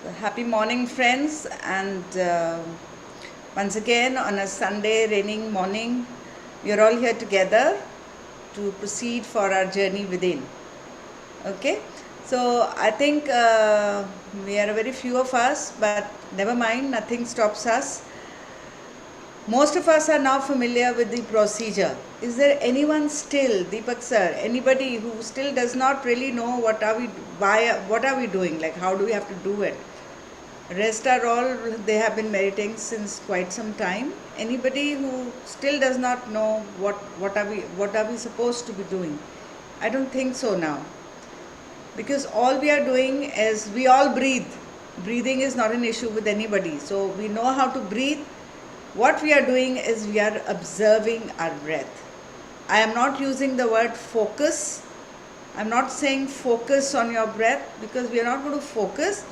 Happy morning, friends, and once again on a Sunday raining morning, we are all here together to proceed for our journey within. Okay, so I think we are a very few of us, but never mind, nothing stops us. Most of us are now familiar with the procedure. Is there anyone still, Deepak sir, anybody who still does not really know what are we doing? Like, how do we have to do it? Rest are all, they have been meditating since quite some time. Anybody who still does not know what are we supposed to be doing? I don't think so now, because all we are doing is we all breathe. Breathing is not an issue with anybody, so we know how to breathe. What we are doing is we are observing our breath. I am not using the word focus. I'm not saying focus on your breath, because we are not going to focus.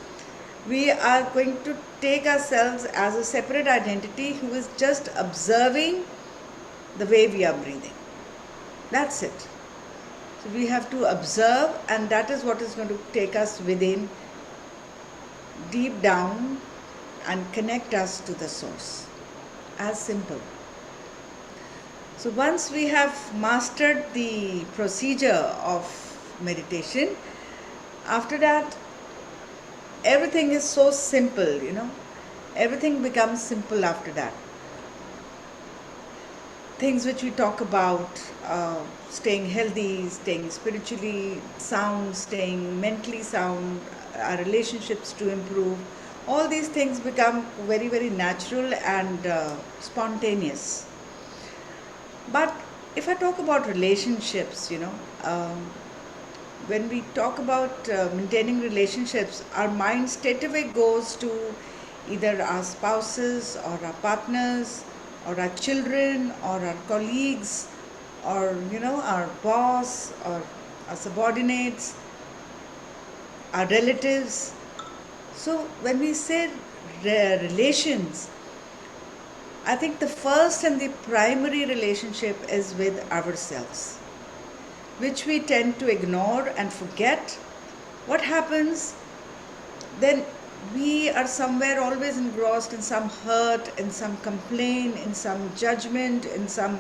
We are going to take ourselves as a separate identity who is just observing the way we are breathing. That's it. So we have to observe, and that is what is going to take us within, deep down, and connect us to the source. As simple. So once we have mastered the procedure of meditation, after that, everything is so simple, everything becomes simple after that. Things which we talk about, staying healthy, staying spiritually sound, staying mentally sound, our relationships to improve, all these things become very, very natural and spontaneous. But if I talk about relationships, when we talk about maintaining relationships, our mind straightaway goes to either our spouses or our partners or our children or our colleagues or our boss or our subordinates, our relatives. So when we say relations, I think the first and the primary relationship is with ourselves, which we tend to ignore and forget. What happens then? We are somewhere always engrossed in some hurt, in some complaint, in some judgment, in some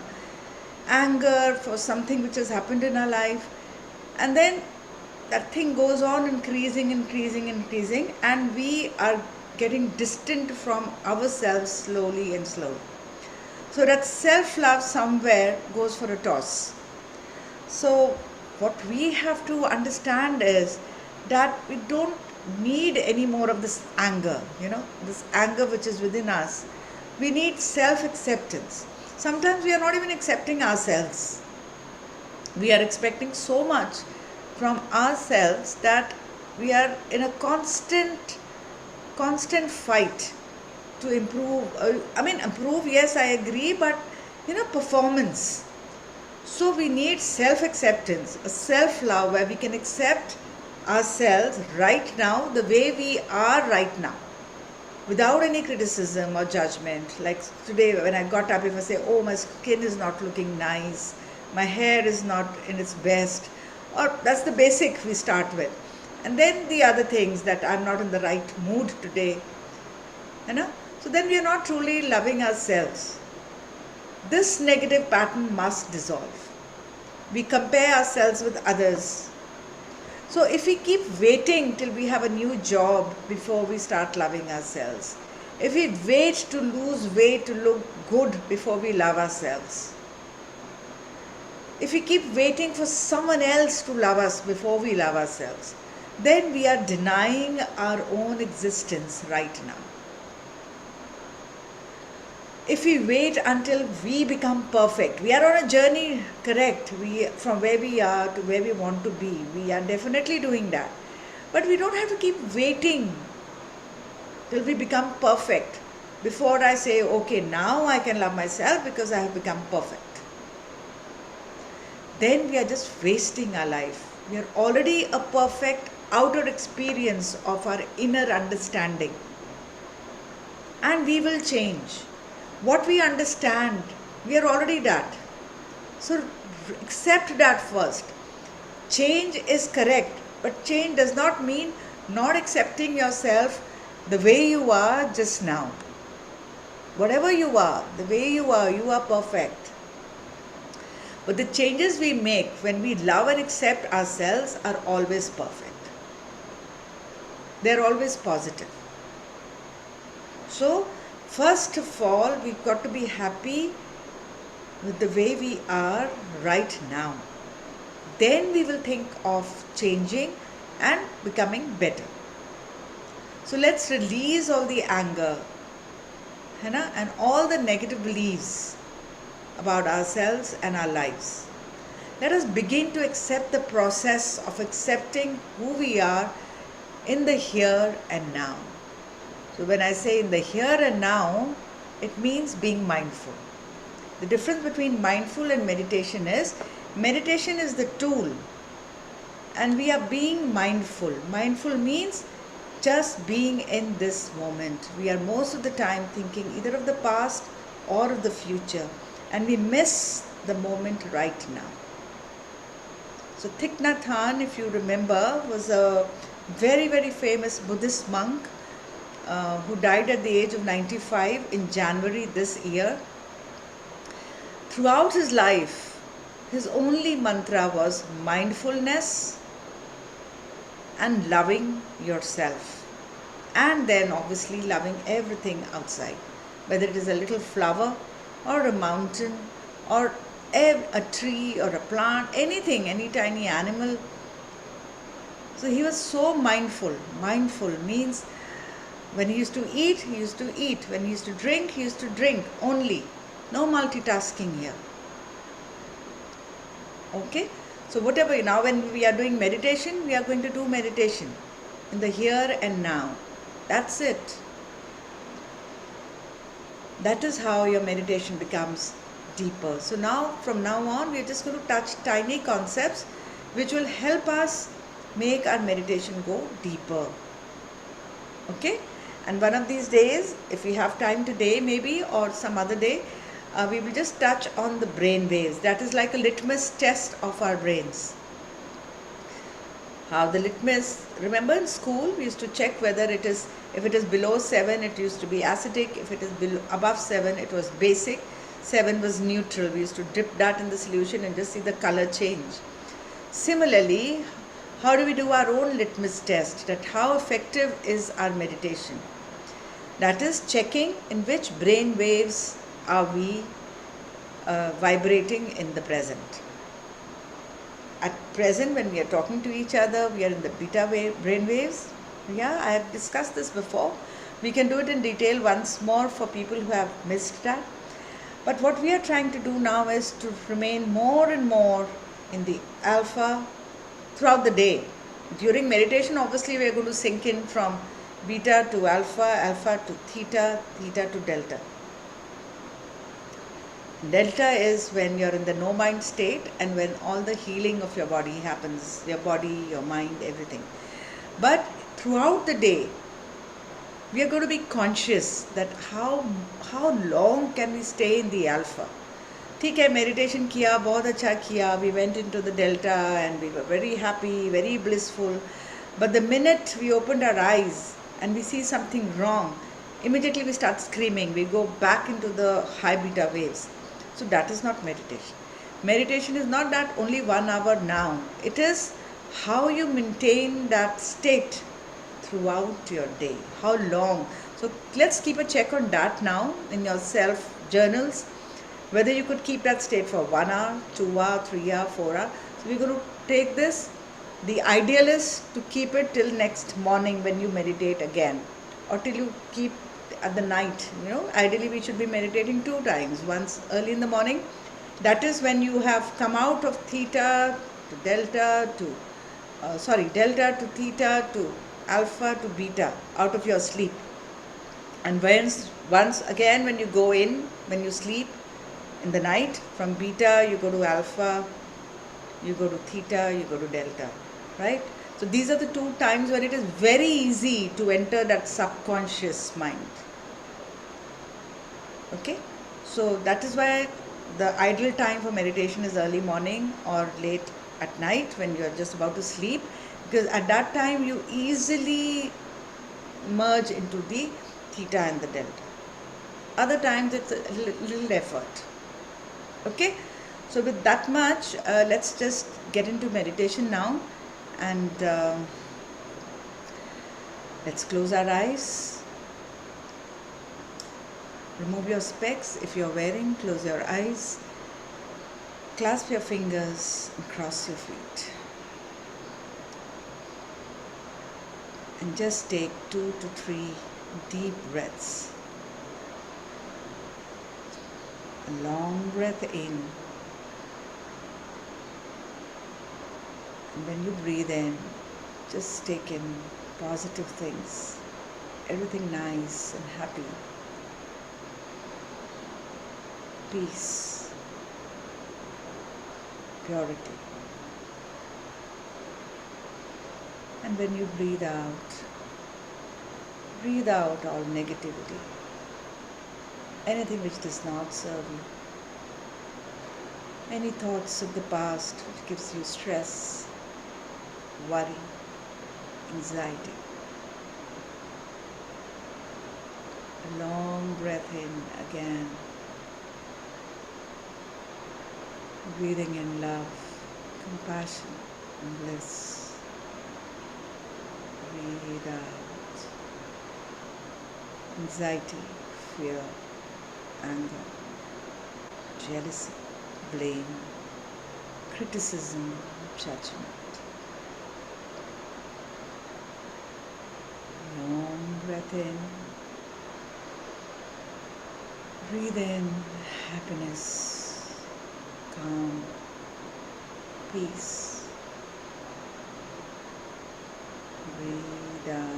anger for something which has happened in our life, and then that thing goes on increasing, and we are getting distant from ourselves slowly and slowly. So that self-love somewhere goes for a toss. So what we have to understand is that we don't need any more of this anger, this anger which is within us. We need self-acceptance. Sometimes we are not even accepting ourselves. We are expecting so much from ourselves that we are in a constant fight to improve. Improve, yes, I agree, but performance. So we need self-acceptance, a self-love where we can accept ourselves right now, the way we are right now, without any criticism or judgment. Like today when I got up, if I say, oh, my skin is not looking nice, my hair is not in its best, or that's the basic we start with. And then the other things, that I'm not in the right mood today, so then we are not truly loving ourselves. This negative pattern must dissolve. We compare ourselves with others. So if we keep waiting till we have a new job before we start loving ourselves, if we wait to lose weight to look good before we love ourselves, if we keep waiting for someone else to love us before we love ourselves, then we are denying our own existence right now. If we wait until we become perfect, we are on a journey, correct? From where we are to where we want to be, we are definitely doing that. But we don't have to keep waiting till we become perfect before I say, okay, now I can love myself because I have become perfect. Then we are just wasting our life. We are already a perfect outer experience of our inner understanding. And we will change. What we understand, we are already that. So accept that first. Change is correct, but change does not mean not accepting yourself the way you are just now. Whatever you are, the way you are perfect. But the changes we make when we love and accept ourselves are always perfect. They're always positive. So, first of all, we've got to be happy with the way we are right now. Then we will think of changing and becoming better. So let's release all the anger, and all the negative beliefs about ourselves and our lives. Let us begin to accept the process of accepting who we are in the here and now. So when I say in the here and now, it means being mindful. The difference between mindful and meditation is the tool and we are being mindful. Mindful means just being in this moment. We are most of the time thinking either of the past or of the future, and we miss the moment right now. So Thich Nhat Hanh, if you remember, was a very, very famous Buddhist monk who died at the age of 95 in January this year. Throughout his life, his only mantra was mindfulness and loving yourself, and then obviously loving everything outside, whether it is a little flower or a mountain or a tree or a plant, anything, any tiny animal. So he was so mindful. Mindful means when he used to eat, he used to eat. When he used to drink, he used to drink only. No multitasking here. Okay? So whatever, now when we are doing meditation, we are going to do meditation in the here and now. That's it. That is how your meditation becomes deeper. So now, from now on, we are just going to touch tiny concepts which will help us make our meditation go deeper. Okay? And one of these days, if we have time today maybe, or some other day, we will just touch on the brain waves. That is like a litmus test of our brains. How the litmus, remember in school we used to check whether it is, if it is below 7 it used to be acidic, if it is above 7 it was basic, 7 was neutral. We used to dip that in the solution and just see the color change. Similarly, how do we do our own litmus test, that how effective is our meditation? That is checking in which brain waves are we vibrating in the present. At present, when we are talking to each other, we are in the beta brain waves. Yeah, I have discussed this before. We can do it in detail once more for people who have missed that. But what we are trying to do now is to remain more and more in the alpha throughout the day. During meditation, obviously, we are going to sink in from beta to alpha, alpha to theta, theta to delta. Delta is when you're in the no mind state and when all the healing of your body happens, your body, your mind, everything. But throughout the day, we are going to be conscious that how long can we stay in the alpha. ठीक है, meditation किया, बहुत अच्छा किया, we went into the delta and we were very happy, very blissful. But the minute we opened our eyes and we see something wrong, immediately we start screaming, we go back into the high beta waves. So that is not meditation. Meditation is not that only 1 hour now. It is how you maintain that state throughout your day. How long? So let's keep a check on that now in your self journals. Whether you could keep that state for 1 hour, 2 hours, 3 hours, 4 hours. So we're going to take this. The ideal is to keep it till next morning when you meditate again, or till you keep at the night. Ideally we should be meditating 2 times. Once early in the morning, that is when you have come out of theta to delta to delta to theta to alpha to beta, out of your sleep. And once again when you go in, when you sleep in the night, from beta you go to alpha, you go to theta, you go to delta, right? So these are the 2 times where it is very easy to enter that subconscious mind. Okay, so that is why the ideal time for meditation is early morning or late at night when you are just about to sleep, because at that time you easily merge into the theta and the delta. Other times it's a little effort. Okay, so with that much, let's just get into meditation now, and let's close our eyes. Remove your specs if you're wearing, close your eyes, clasp your fingers and cross your feet. And just take 2 to 3 deep breaths. A long breath in. And when you breathe in, just take in positive things, everything nice and happy. Peace, purity. And when you breathe out all negativity, anything which does not serve you, any thoughts of the past which gives you stress, worry, anxiety. A long breath in again. Breathing in love, compassion, and bliss. Breathe out. Anxiety, fear, anger, jealousy, blame, criticism, judgment. Long breath in. Breathe in happiness, calm, peace. Breathe out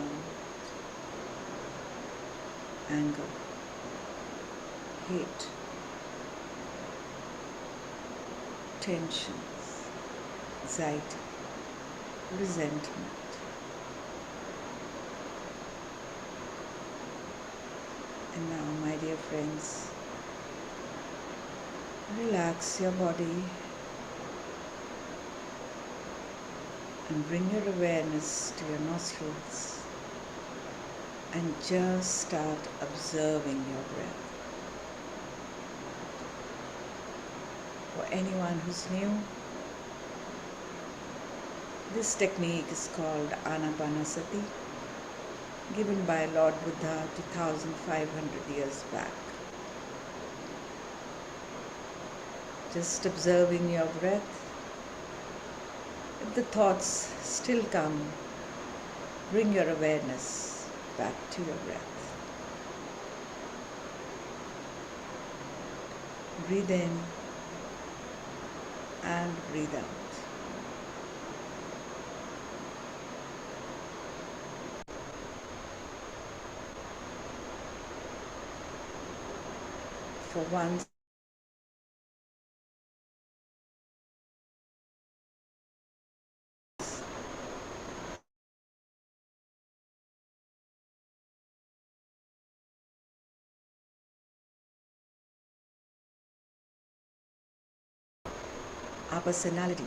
anger, hate, tensions, anxiety, resentment. And now, my dear friends, relax your body and bring your awareness to your nostrils and just start observing your breath. For anyone who's new, this technique is called Anapanasati, given by Lord Buddha 2500 years back. Just observing your breath. If the thoughts still come, bring your awareness back to your breath. Breathe in and breathe out. For once, our personality.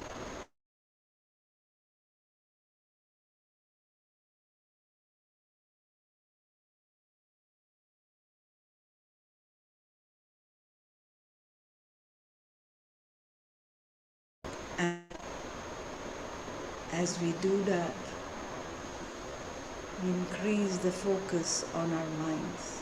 And as we do that, we increase the focus on our minds.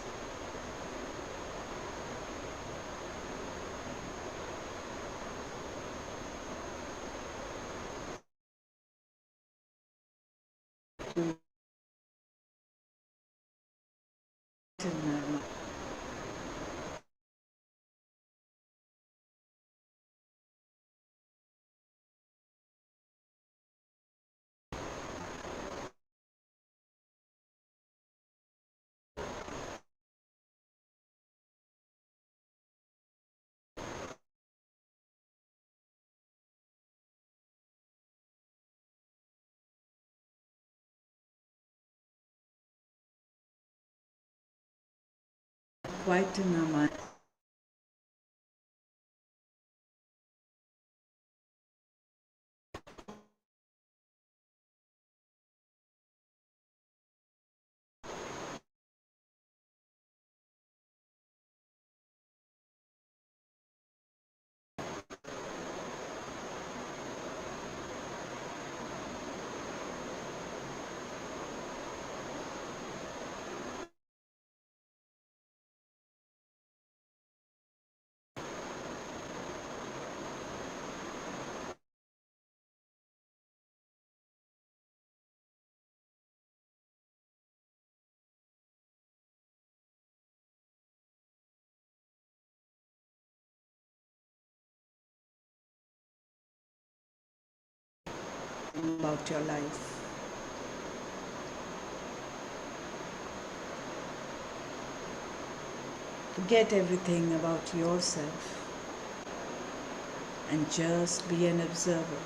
Quieten our mind. about your life. Forget everything about yourself and just be an observer.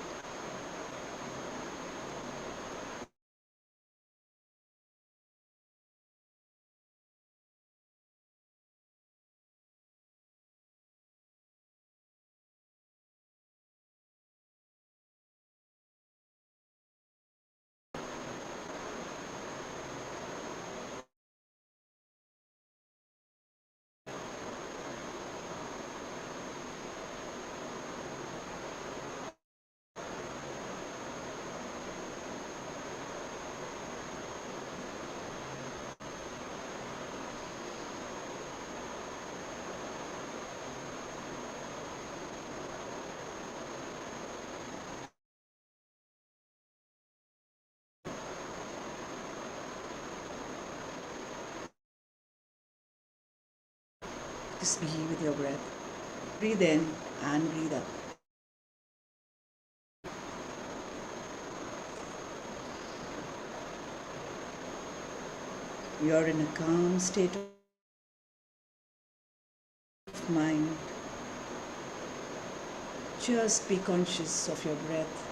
Just be with your breath. Breathe in and breathe out. You are in a calm state of mind. Just be conscious of your breath.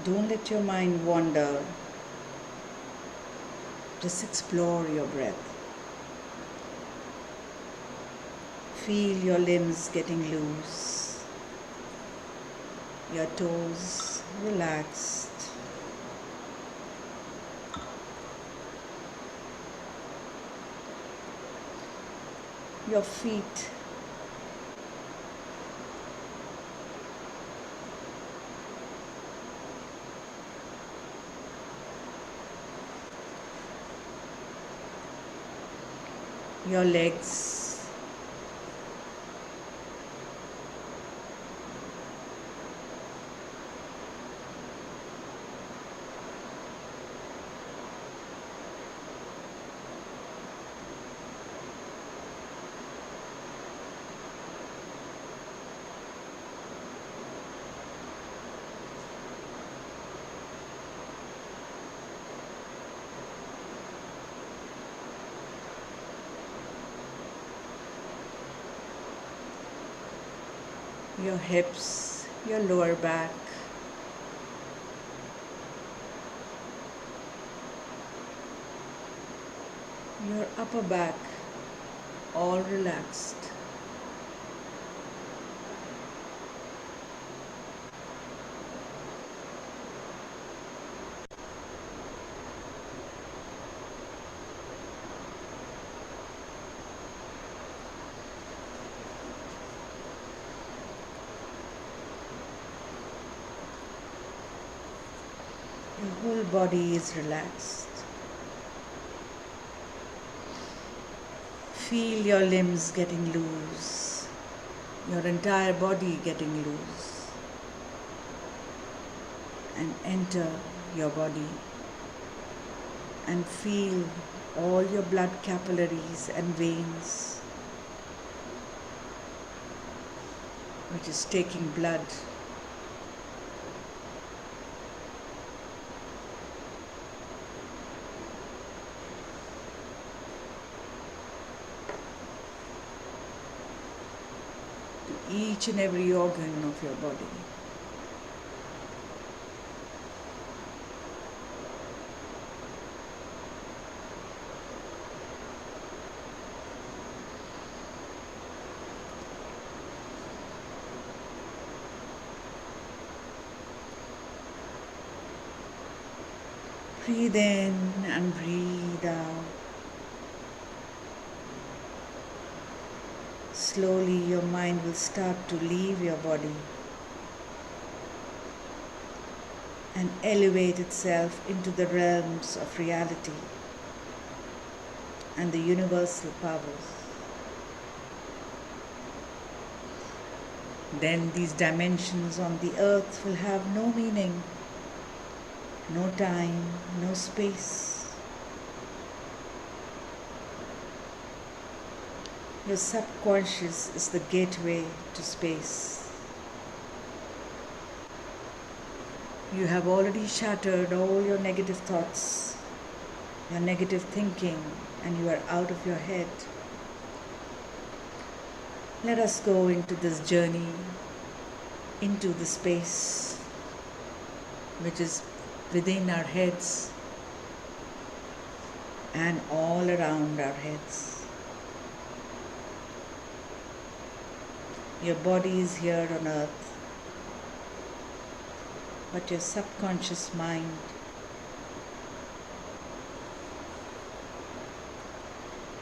Don't let your mind wander. Just explore your breath. Feel your limbs getting loose, your toes relaxed, your feet your legs, your hips, your lower back, your upper back, all relaxed. Your whole body is relaxed. Feel your limbs getting loose, your entire body getting loose, and enter your body and feel all your blood capillaries and veins, which is taking blood to each and every organ of your body. Breathe in and breathe out. Slowly your mind will start to leave your body and elevate itself into the realms of reality. and the universal powers. Then these dimensions on the earth will have no meaning, no time, no space. Your subconscious is the gateway to space. You have already shattered all your negative thoughts, your negative thinking, and you are out of your head. Let us go into this journey, into the space which is within our heads and all around our heads. Your body is here on earth, but your subconscious mind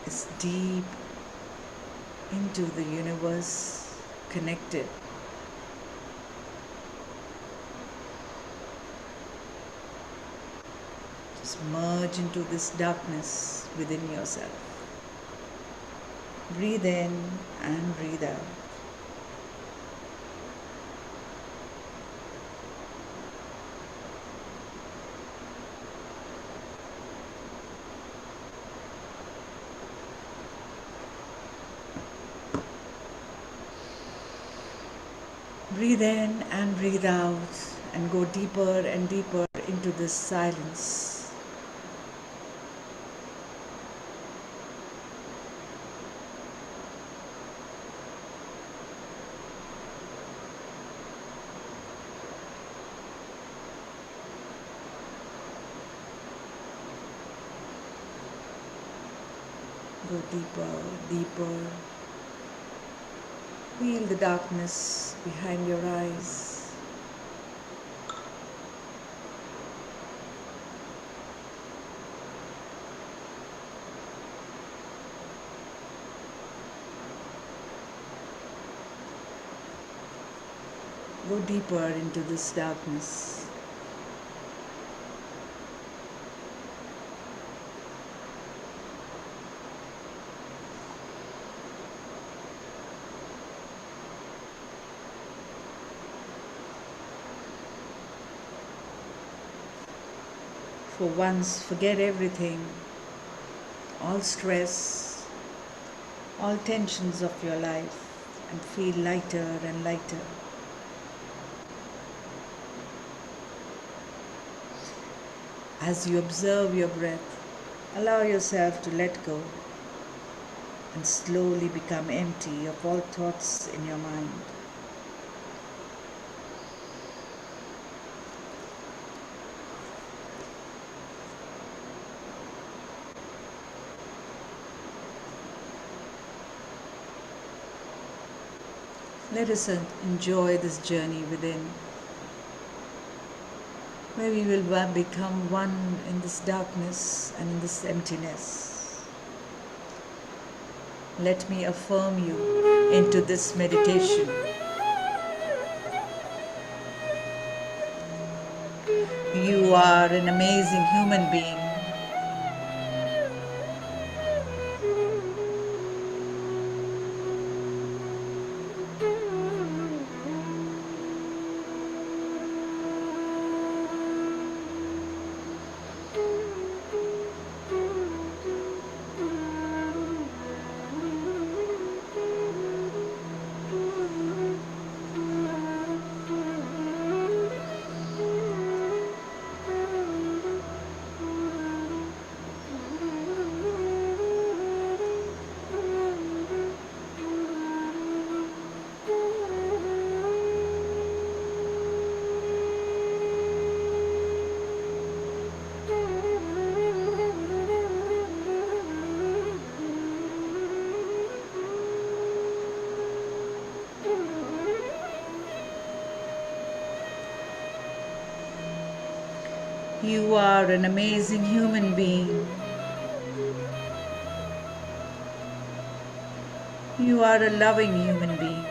is deep into the universe, connected. Just merge into this darkness within yourself. Breathe in and breathe out. Breathe in and breathe out and go deeper and deeper into this silence. Go deeper, deeper. Feel the darkness behind your eyes. Go deeper into this darkness. For once, forget everything, all stress, all tensions of your life, and feel lighter and lighter. As you observe your breath, allow yourself to let go and slowly become empty of all thoughts in your mind. Let us enjoy this journey within, where we will become one in this darkness and in this emptiness. Let me affirm you into this meditation. You are an amazing human being. You are an amazing human being. You are a loving human being.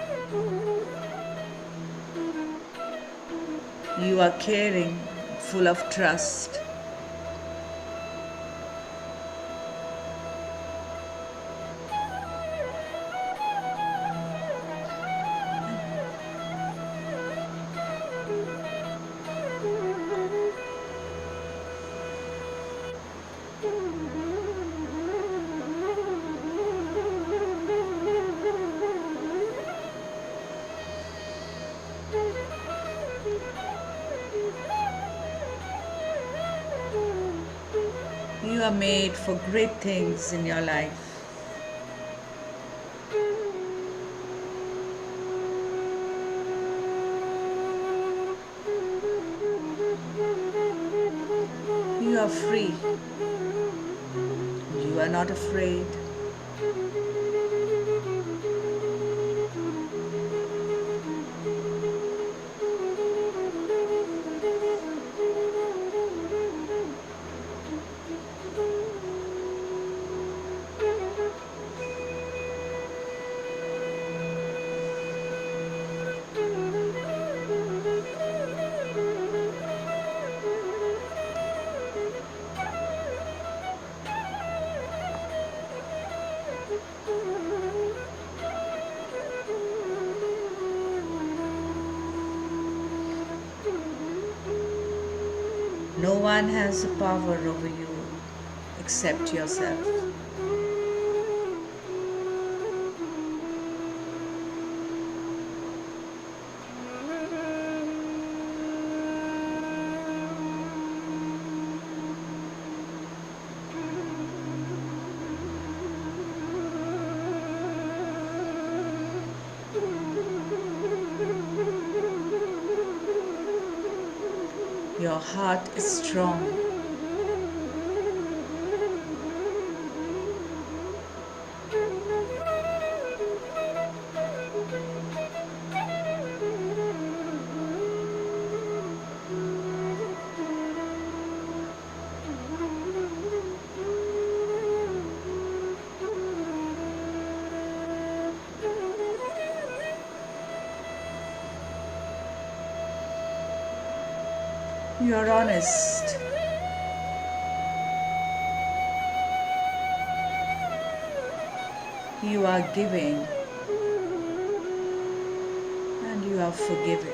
You are caring, full of trust. are made for great things in your life. You are free. You are not afraid. No one has a power over you except yourself. Your heart is strong. You are honest. You are giving. And you are forgiving.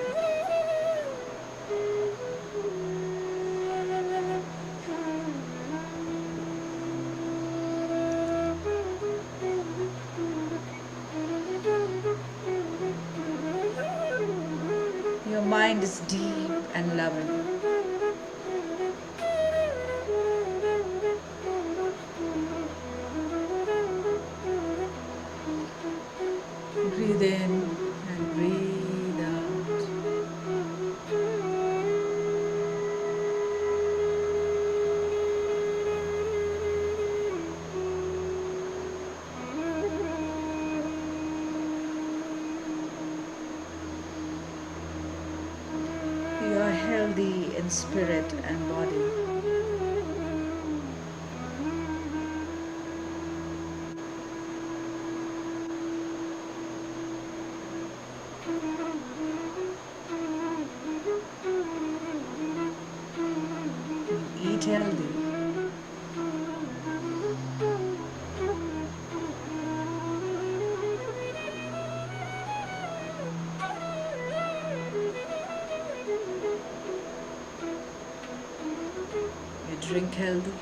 Your mind is deep and loving. Breathe in and breathe out. You are healthy in spirit and body. You eat healthy. You drink healthy.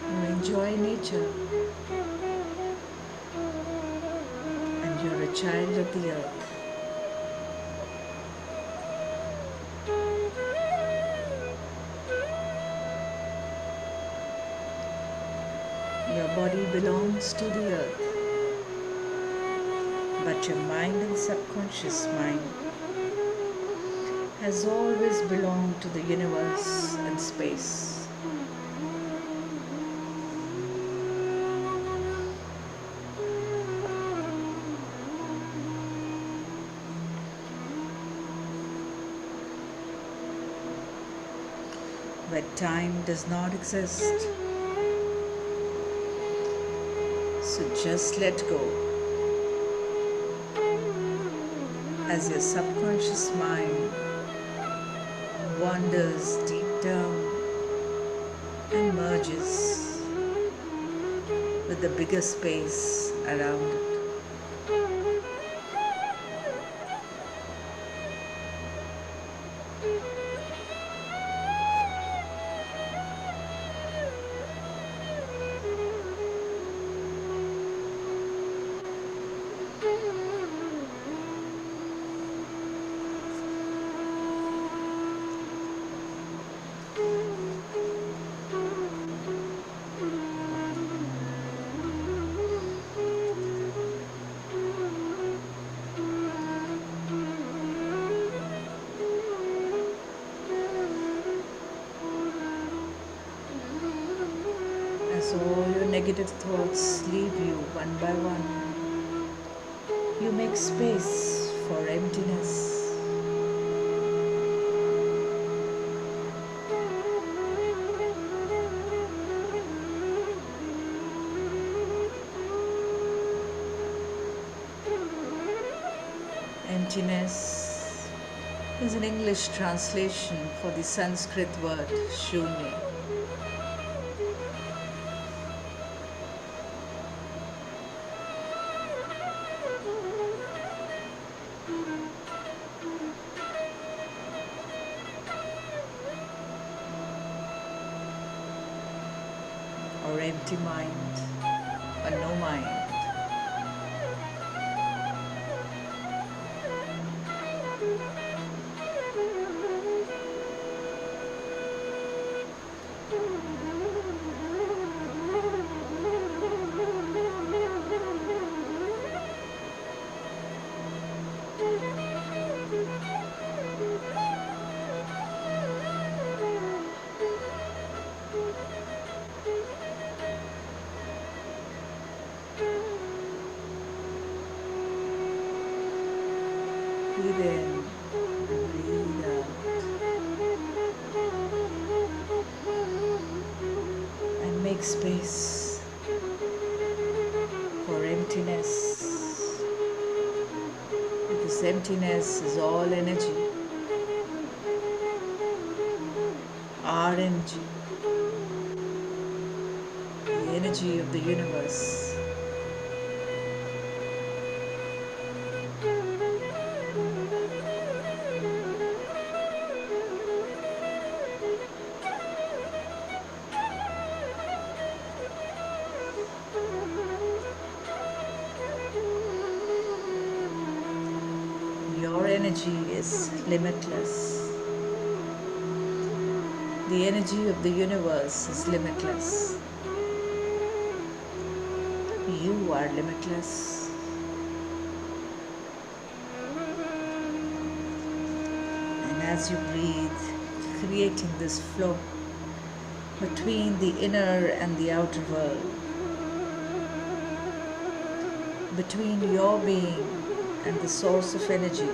You enjoy nature. And you're a child of the earth. Your body belongs to the earth, but your mind and subconscious mind has always belonged to the universe and space. Where time does not exist. So just let go as your subconscious mind wanders deep down and merges with the bigger space around it. negative thoughts leave you one by one. You make space for emptiness. Emptiness is an English translation for the Sanskrit word shunya. Or empty mind, or no mind. Breathe in, breathe out, and make space for emptiness, because emptiness is all energy, our energy, the energy of the universe. Your energy is limitless. The energy of the universe is limitless. You are limitless. And as you breathe, creating this flow between the inner and the outer world, between your being and the source of energy,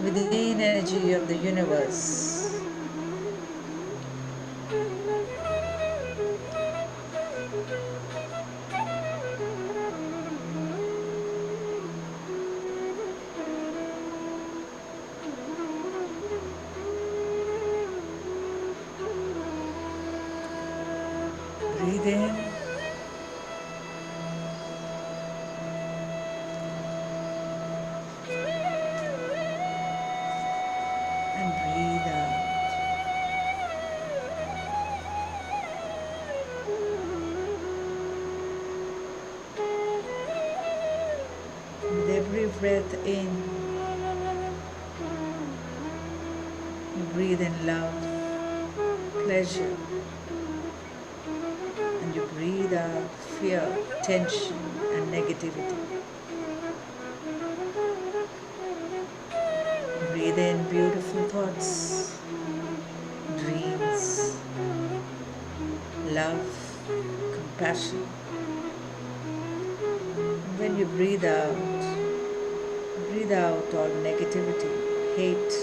within energy of the universe. Breathe in. And breathe out. With every breath in, you breathe in love, pleasure, and you breathe out fear, tension, and negativity. Breathe in beautiful thoughts, dreams, love, compassion. And when you breathe out all negativity, hate,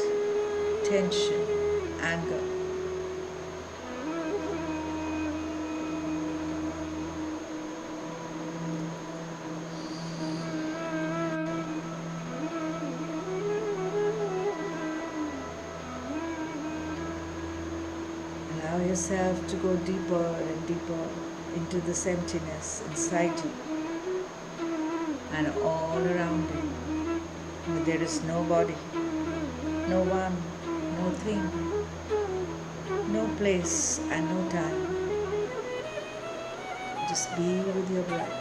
tension, anger. Allow yourself to go deeper and deeper into this emptiness inside you and all around you. Where there is nobody, no one, no thing, no place and no time. Just be with your breath.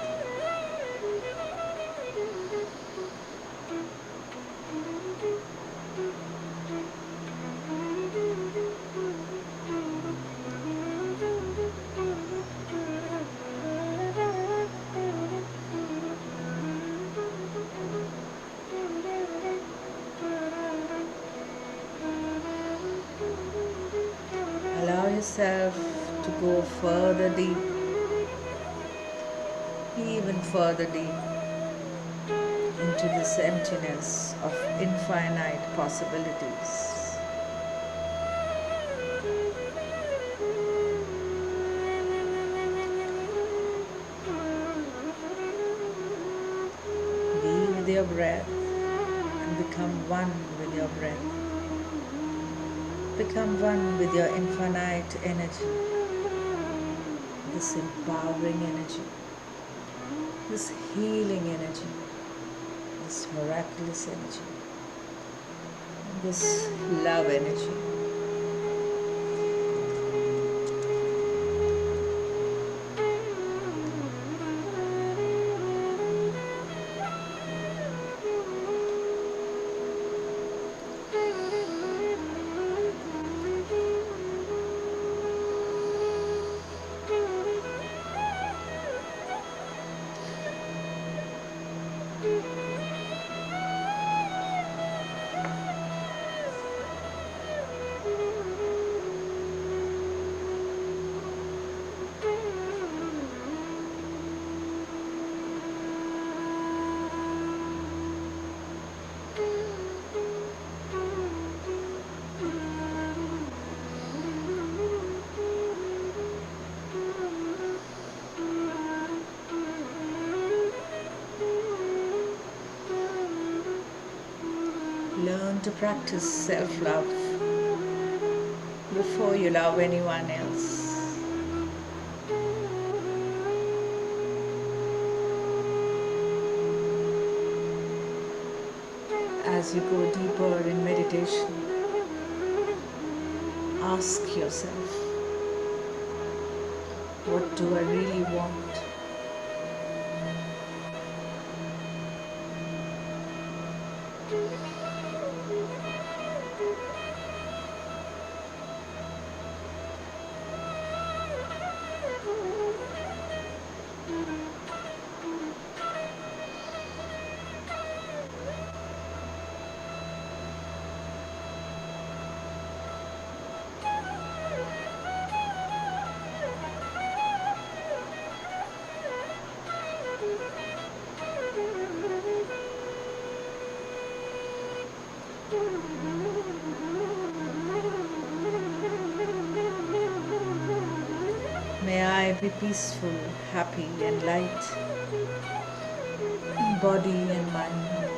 yourself to go further deep, even further deep into this emptiness of infinite possibilities. Be with your breath and become one with your breath. Become one with your infinite energy, this empowering energy, this healing energy, this miraculous energy, this love energy. Learn to practice self-love before you love anyone else. As you go deeper in meditation, ask yourself, what do I really want? May I be peaceful, happy and light in body and mind.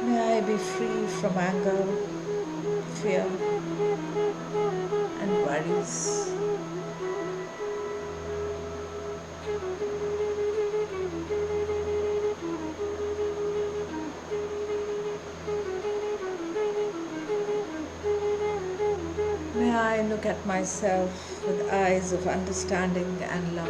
May I be free from anger, fear and worries. May I look at myself with eyes of understanding and love.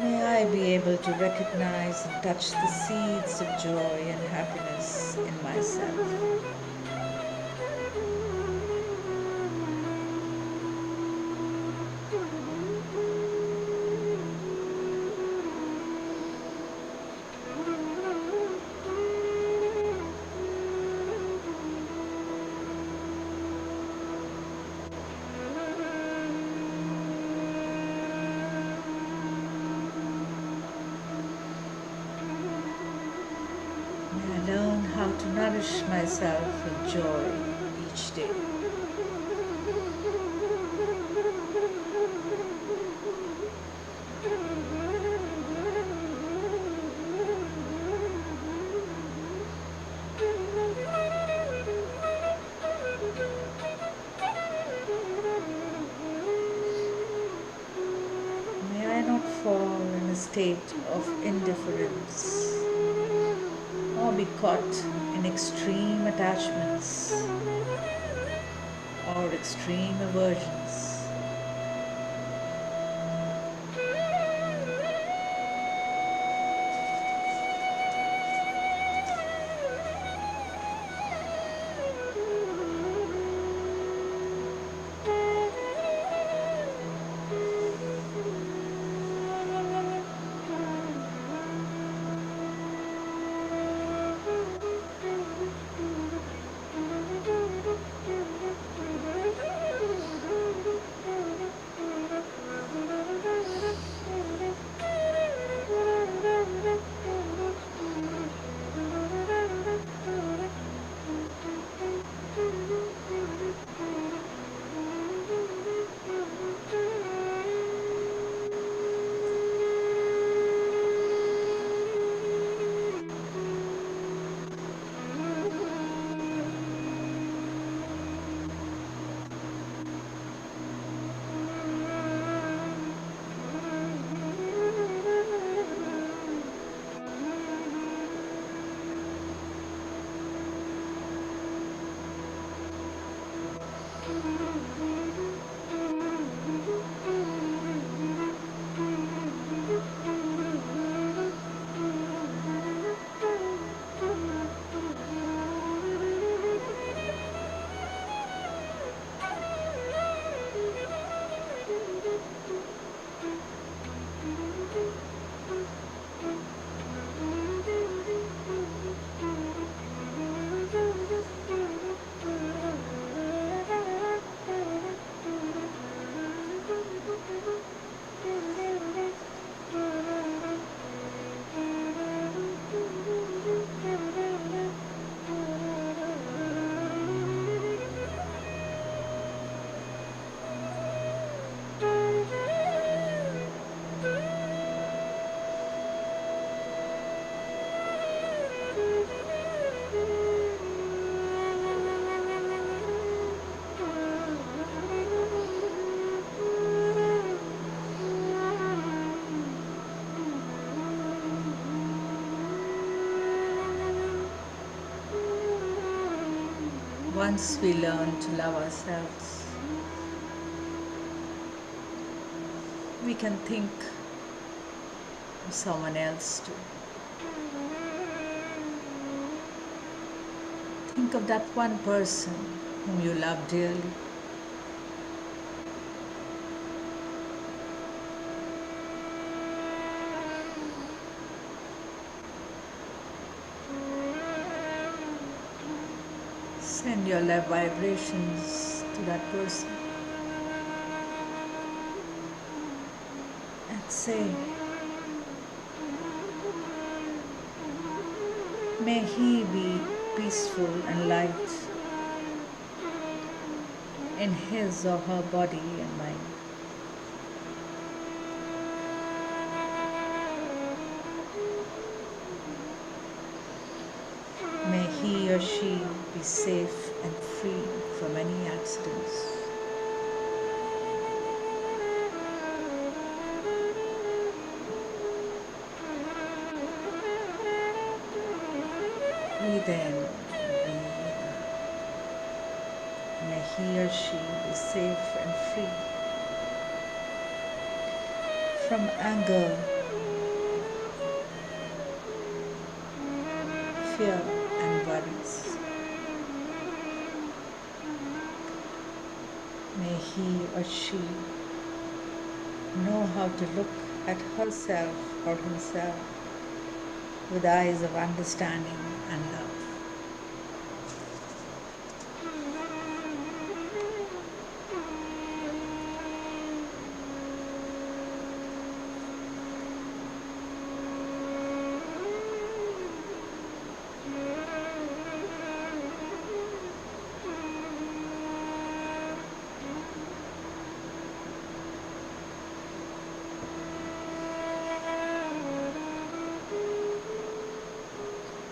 May I be able to recognize and touch the seeds of joy and happiness in myself. May I learn how to nourish myself with joy each day. May I not fall in a state of indifference or be caught in extreme attachments or extreme aversions. once we learn to love ourselves, we can think of someone else too. Think of that one person whom you love dearly. Send your love vibrations to that person and say, may he be peaceful and light in his or her body and mind. May he or she be safe and free from any accidents. Breathe in, breathe out. May he or she be safe and free from anger, fear, and worries. May he or she know how to look at herself or himself with eyes of understanding and love.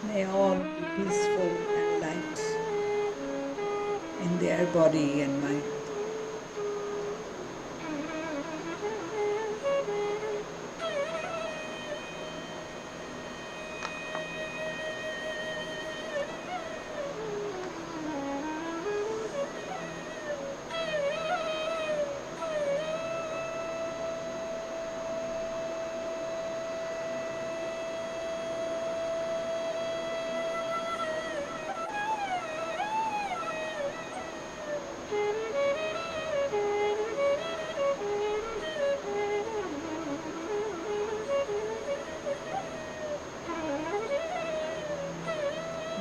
May all be peaceful and light in their body and mind.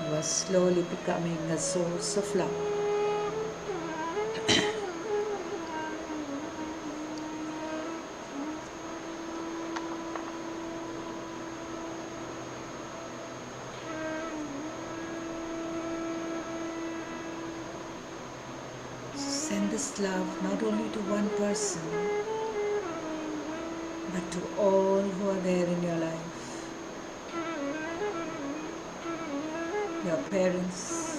You are slowly becoming a source of love. Send this love not only to one person, but to all who are there in your life. Your parents,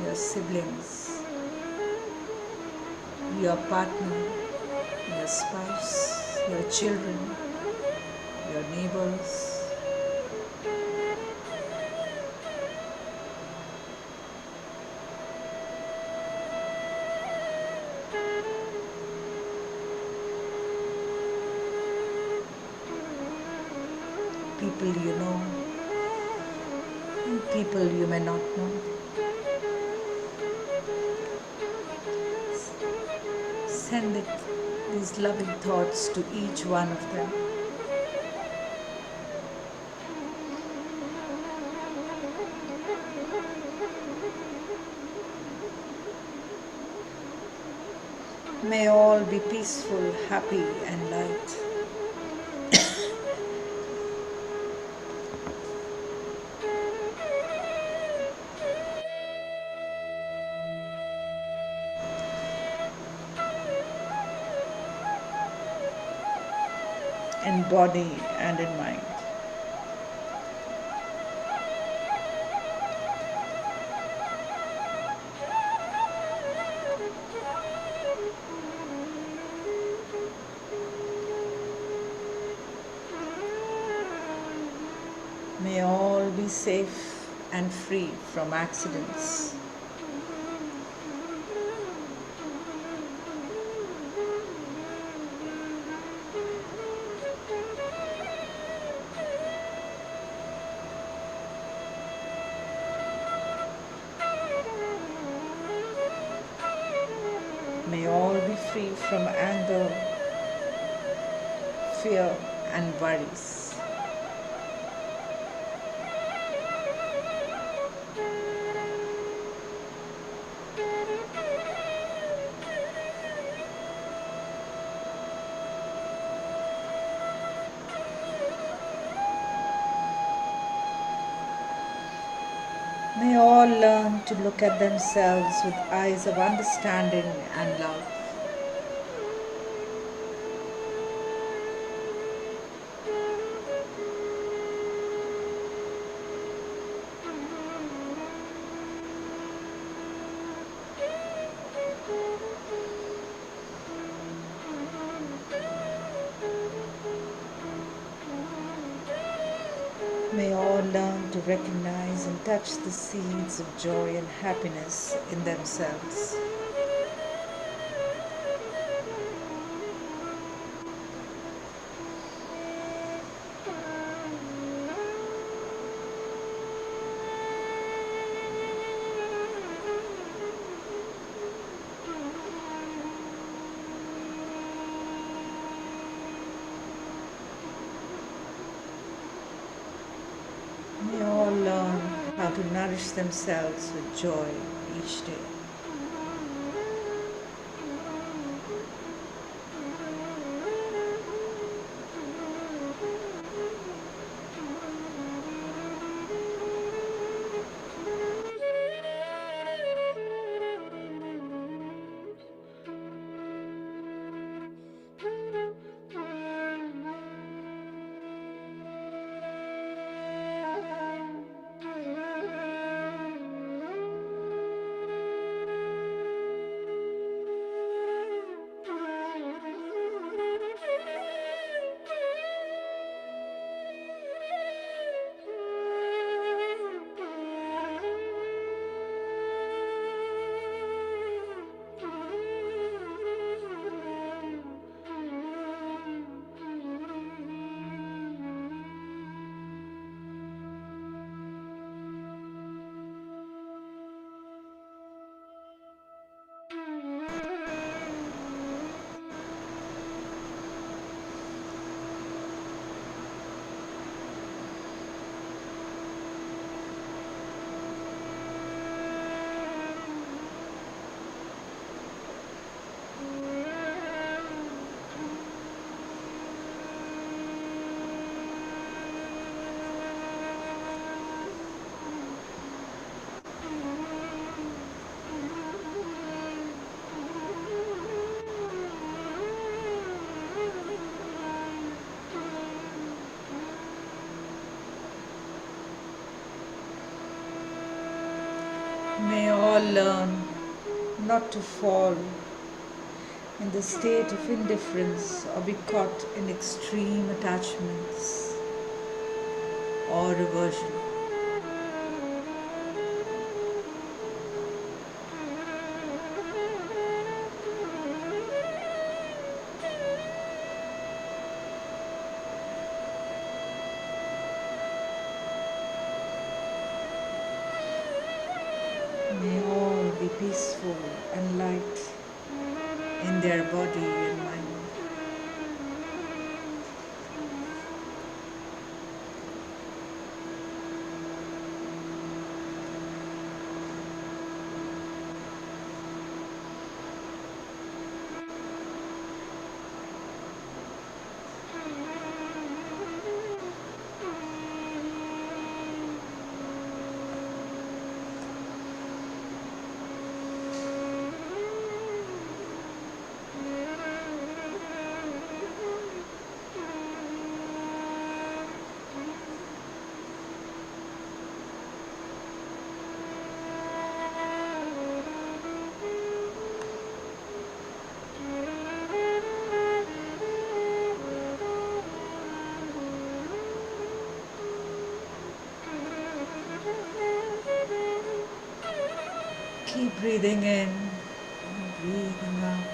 your siblings, your partner, your spouse, your children, your neighbors. People you know, and people you may not know. Send these loving thoughts to each one of them. May all be peaceful, happy, and light. In body and in mind. May all be safe and free from accidents May all be free from anger, fear, and worries. May all learn to look at themselves with eyes of understanding and love. May all learn to recognize and touch the seeds of joy and happiness in themselves. May all learn how to nourish themselves with joy each day. May all learn not to fall in the state of indifference or be caught in extreme attachments or aversion. May all be peaceful and light in their body and mind. Keep breathing in and breathing out.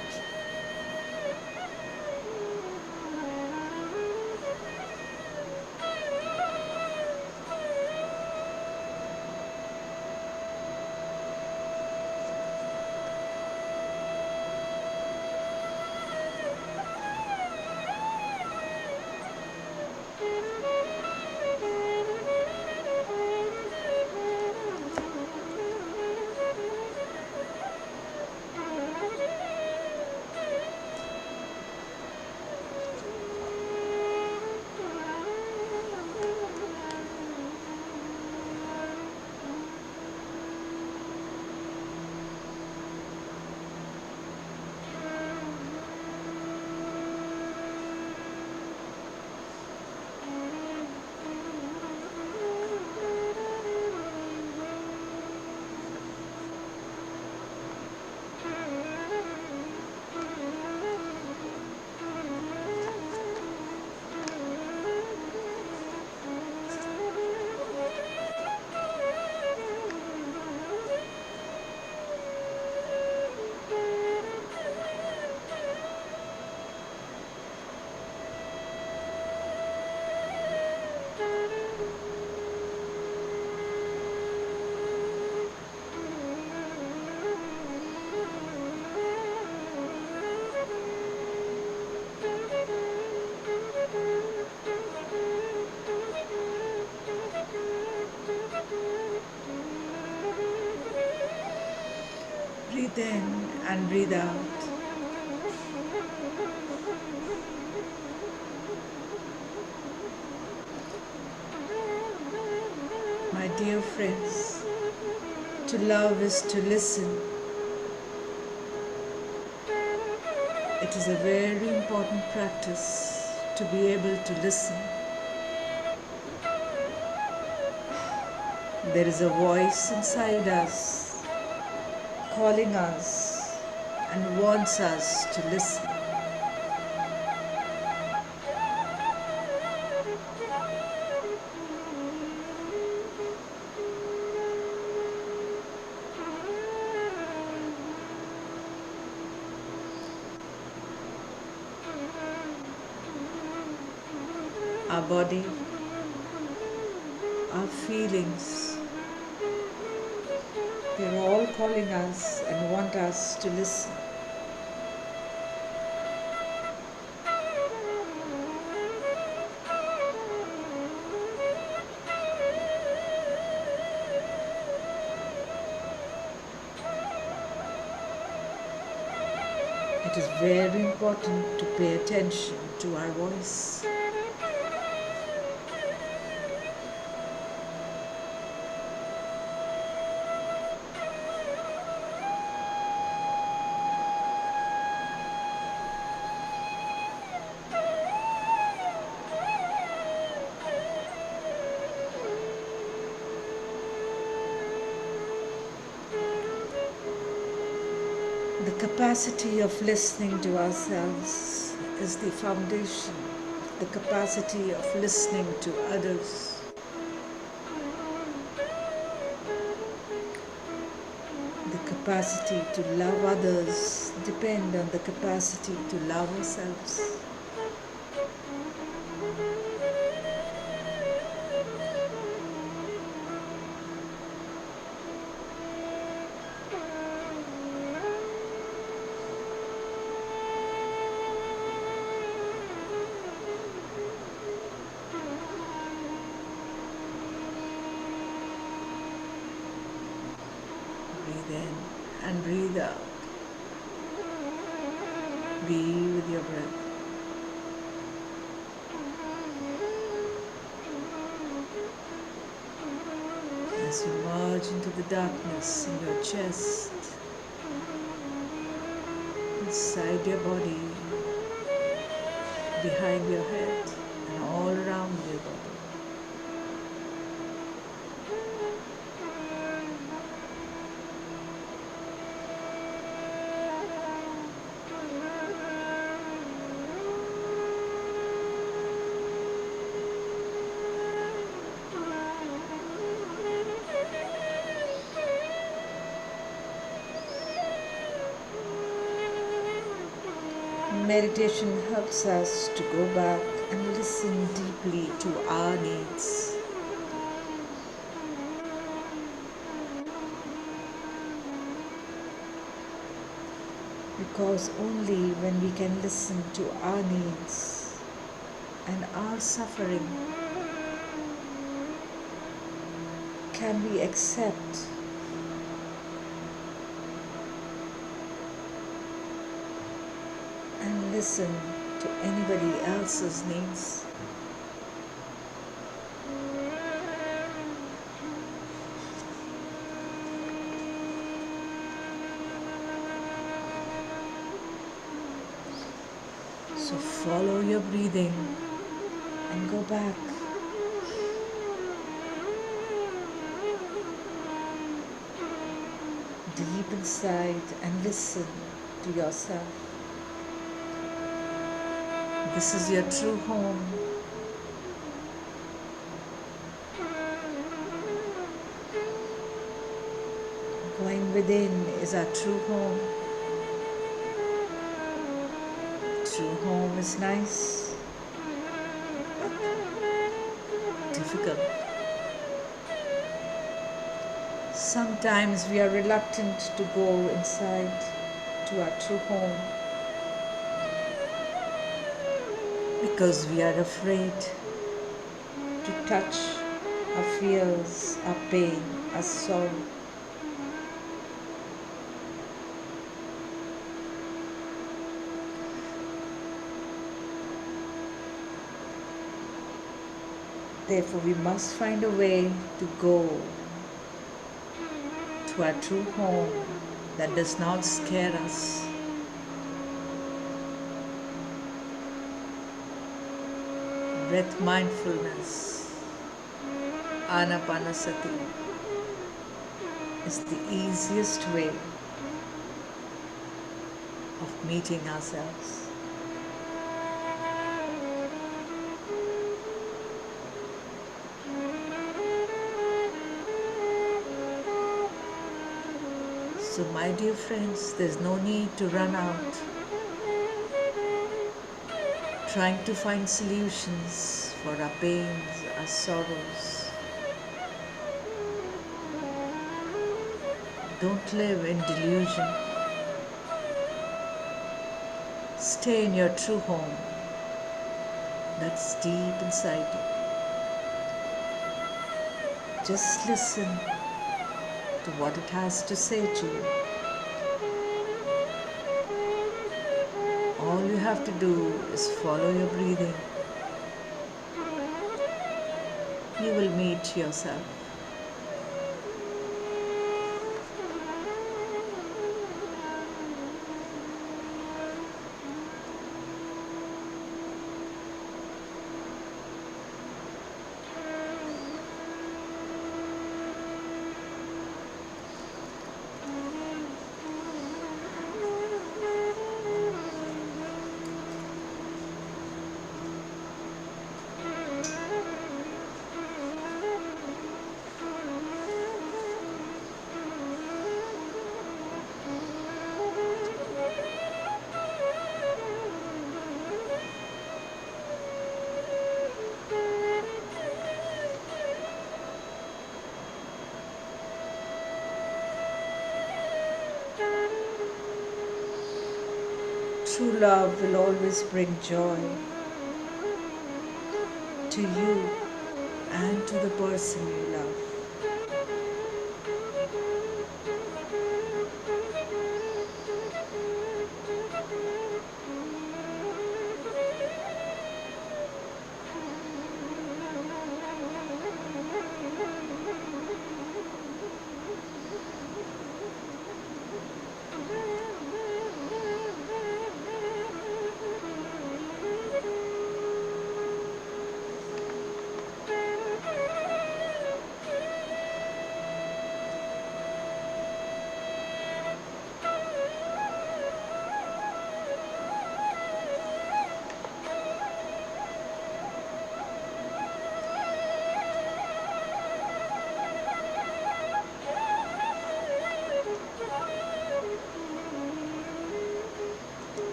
and breathe out. My dear friends, to love is to listen. It is a very important practice to be able to listen. There is a voice inside us calling us and wants us to listen. Our body, our feelings, they're all calling us and want us to listen. It is very important to pay attention to our voice. The capacity of listening to ourselves is the foundation of the capacity of listening to others. The capacity to love others depends on the capacity to love ourselves. Breathe in and breathe out. Be with your breath. As you merge into the darkness in your chest, inside your body, behind your head, and all around your body. Meditation helps us to go back and listen deeply to our needs. Because only when we can listen to our needs and our suffering can we accept and listen to anybody else's needs. So follow your breathing and go back. Deep inside and listen to yourself. This is your true home. Going within is our true home. True home is nice, but difficult. Sometimes we are reluctant to go inside to our true home because we are afraid to touch our fears, our pain, our sorrow. Therefore, we must find a way to go to our true home that does not scare us. Breath mindfulness, Anapanasati, is the easiest way of meeting ourselves. So, my dear friends, there's no need to run out trying to find solutions for our pains, our sorrows. Don't live in delusion. Stay in your true home that's deep inside you. Just listen to what it has to say to you. All you have to do is follow your breathing. You will meet yourself. True love will always bring joy to you and to the person you love.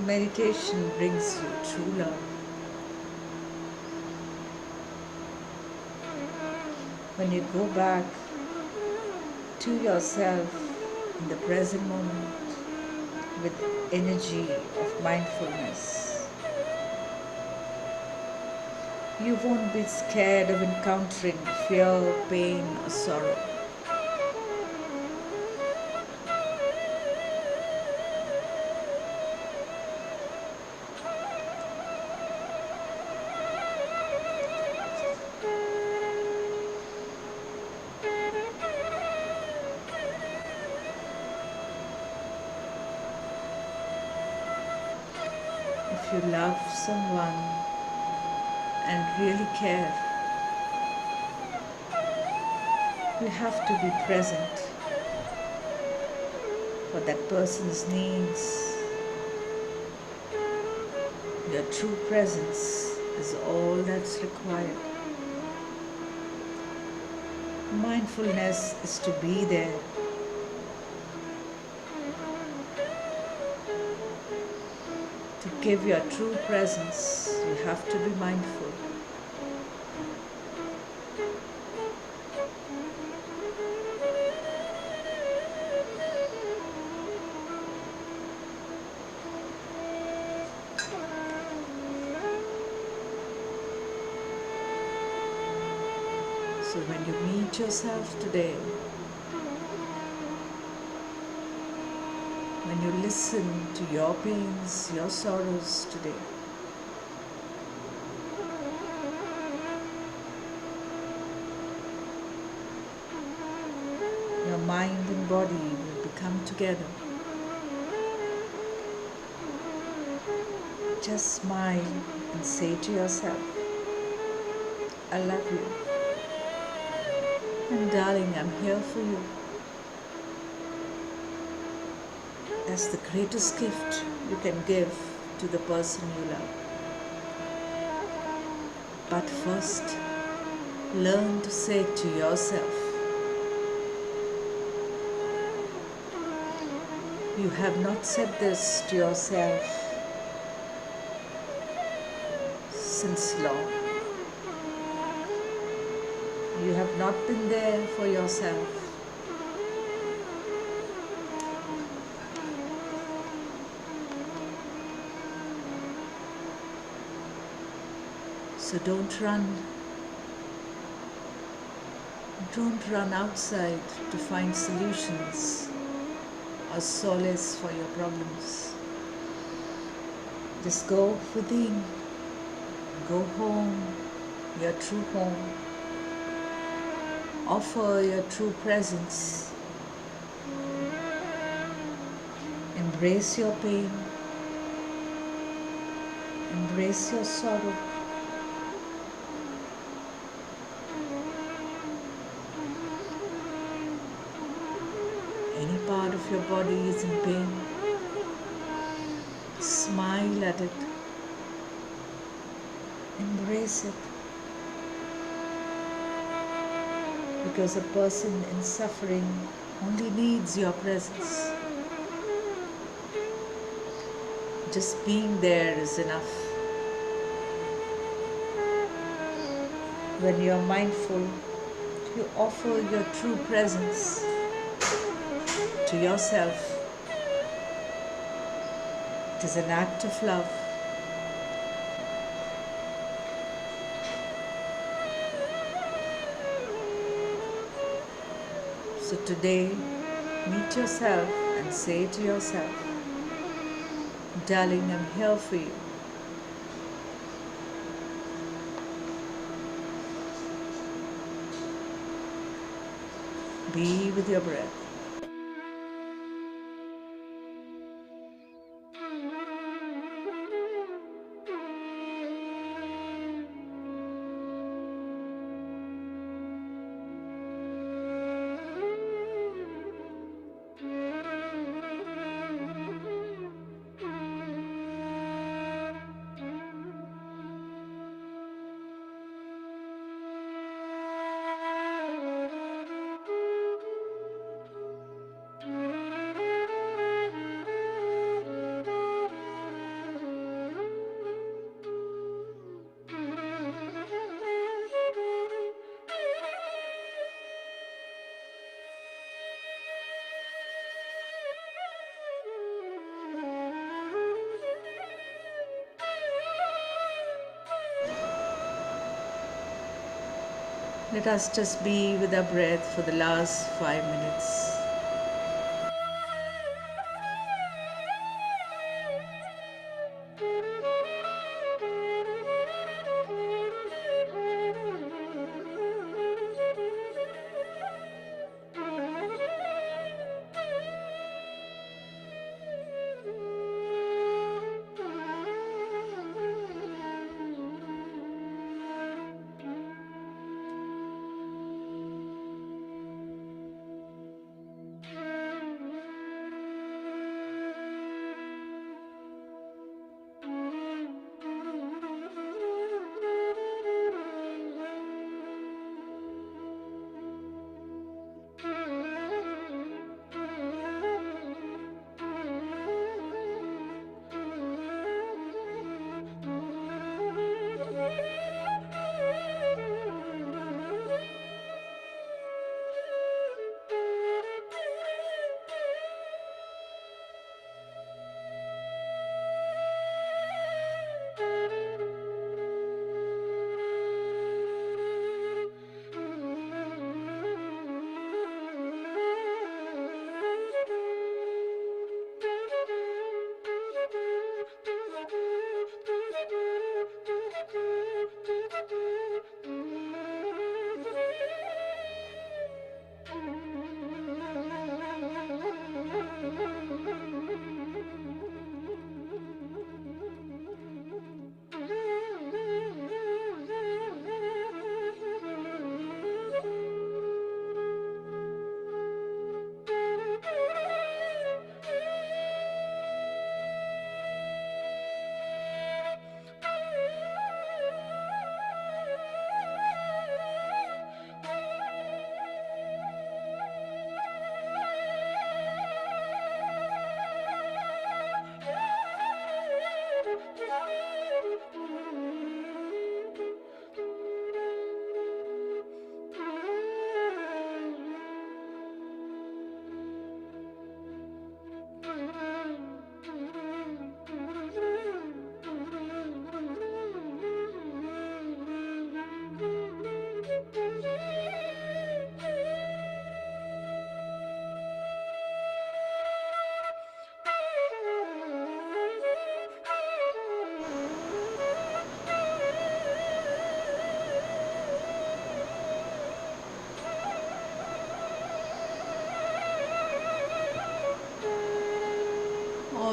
Meditation brings you true love. When you go back to yourself in the present moment with energy of mindfulness, you won't be scared of encountering fear, pain, or sorrow. If you love someone and really care, you have to be present for that person's needs. Your true presence is all that's required. Mindfulness is to be there. To give your true presence, you have to be mindful. So when you meet yourself today, when you listen to your pains, your sorrows today, mind and body will become together. Just smile and say to yourself, I love you. And darling, I'm here for you. That's the greatest gift you can give to the person you love. But first, learn to say it to yourself. You have not said this to yourself since long. You have not been there for yourself. So don't run. Don't run outside to find solutions or solace for your problems. Just go within. Go home, your true home. Offer your true presence. Embrace your pain. Embrace your sorrow. Any part of your body is in pain, smile at it. Embrace it. Because a person in suffering only needs your presence. Just being there is enough. When you're mindful, you offer your true presence to yourself. It is an act of love. So today, meet yourself and say to yourself, darling, I'm here for you. Be with your breath. Let us just be with our breath for the last 5 minutes.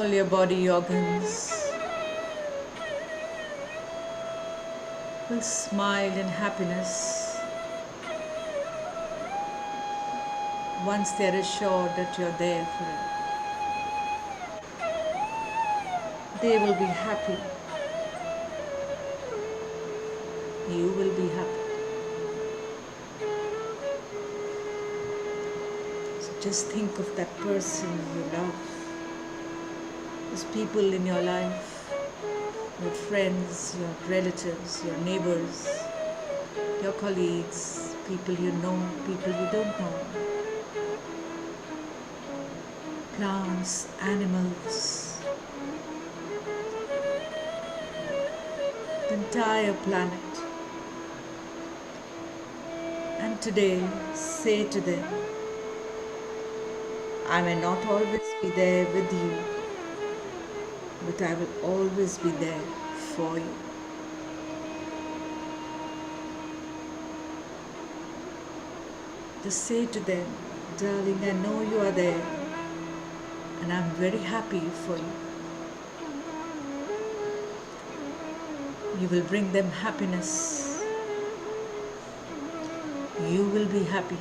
All your body organs will smile in happiness once they're assured that you're there for it. They will be happy. You will be happy. So just think of that person you love, those people in your life, your friends, your relatives, your neighbors, your colleagues, people you know, people you don't know, plants, animals, the entire planet. And today, say to them, I may not always be there with you, but I will always be there for you. Just say to them, darling, I know you are there, and I'm very happy for you. You will bring them happiness. You will be happy,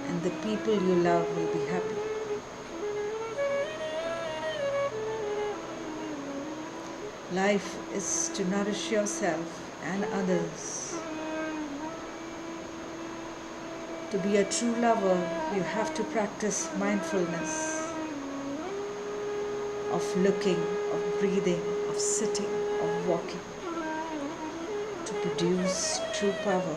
and the people you love will be happy. Life is to nourish yourself and others. To be a true lover, you have to practice mindfulness of looking, of breathing, of sitting, of walking, to produce true power.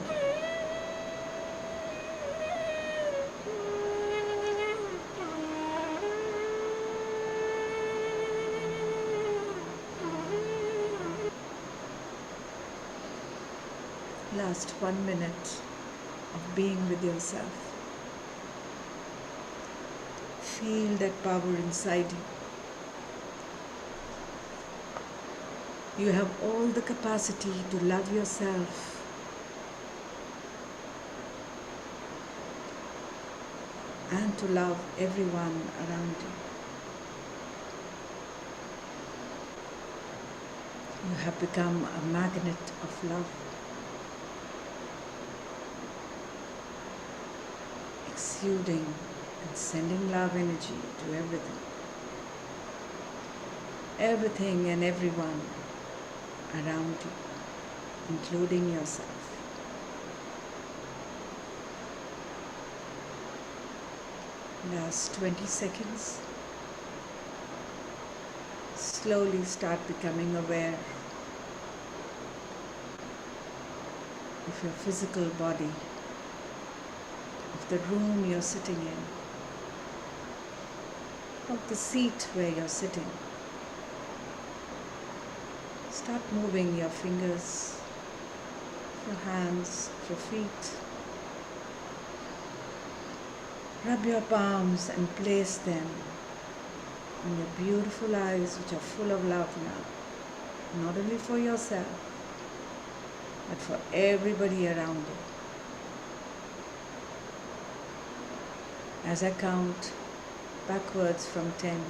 Last 1 minute of being with yourself. Feel that power inside you. You have all the capacity to love yourself. And to love everyone around you. You have become a magnet of love. Exuding and sending love energy to everything. Everything and everyone around you, including yourself. Last 20 seconds. Slowly start becoming aware of your physical body, of the room you're sitting in, of the seat where you're sitting. Start moving your fingers, your hands, your feet. Rub your palms and place them on your beautiful eyes, which are full of love now. Not only for yourself, but for everybody around you. As I count backwards from 10,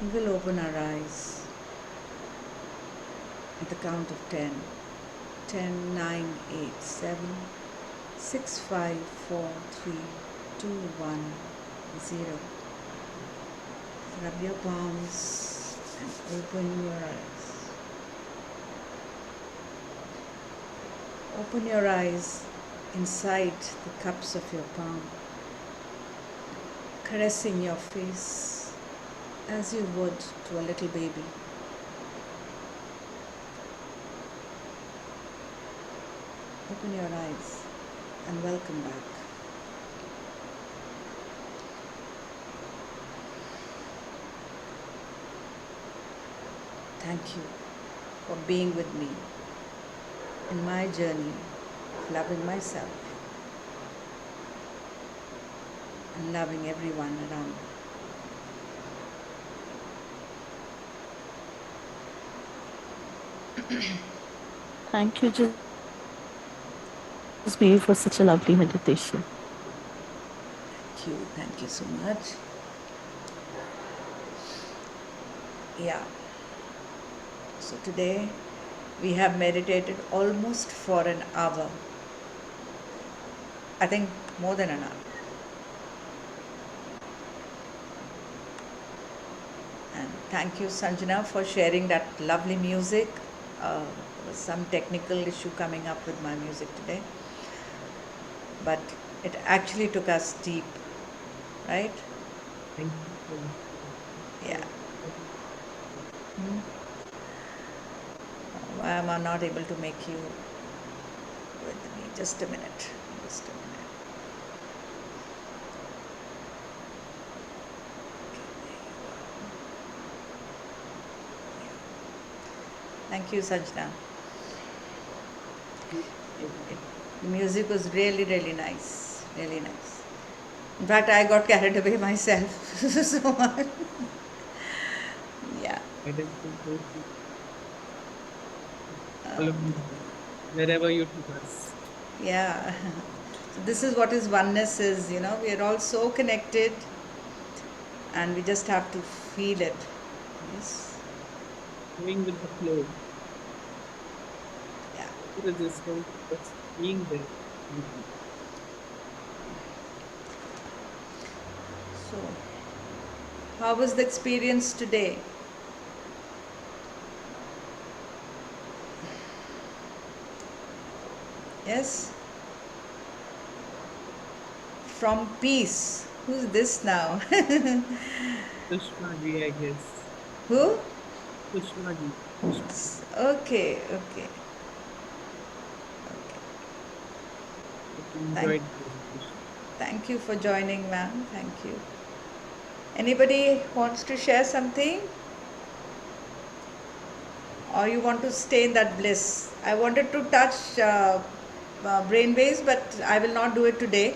we will open our eyes at the count of 10. 10, 9, 8, 7, 6, 5, 4, 3, 2, 1, 0. Rub your palms and open your eyes. Open your eyes inside the cups of your palm, caressing your face as you would to a little baby. Open your eyes and welcome back. Thank you for being with me in my journey of loving myself and loving everyone around me. Thank you, Jasmeer, for such a lovely meditation. Thank you so much. Yeah. So today we have meditated almost for an hour. I think more than an hour. And thank you, Sanjana, for sharing that lovely music. There was some technical issue coming up with my music today, but it actually took us deep, right? Thank you so much. Yeah. So, Hmm? Why am I not able to make you with me? Just a minute. Just a minute. Thank you, Sanjana. The music was really, really nice. Really nice. In fact, I got carried away myself. So, yeah. it is so Um, follow me wherever you took us. yeah. So this is what is oneness is, we are all so connected and we just have to feel it. Yes. Going with the flow, Yeah. no resistance, just being there. So, how was the experience today? Yes? From peace. Who's this now? Krishna ji, I guess. Who? Krishna ji. Krishna. Okay, okay. Thank, Enjoyed the presentation. thank you for joining, ma'am. Thank you. Anybody wants to share something? Or you want to stay in that bliss? I wanted to touch brainwaves, but I will not do it today.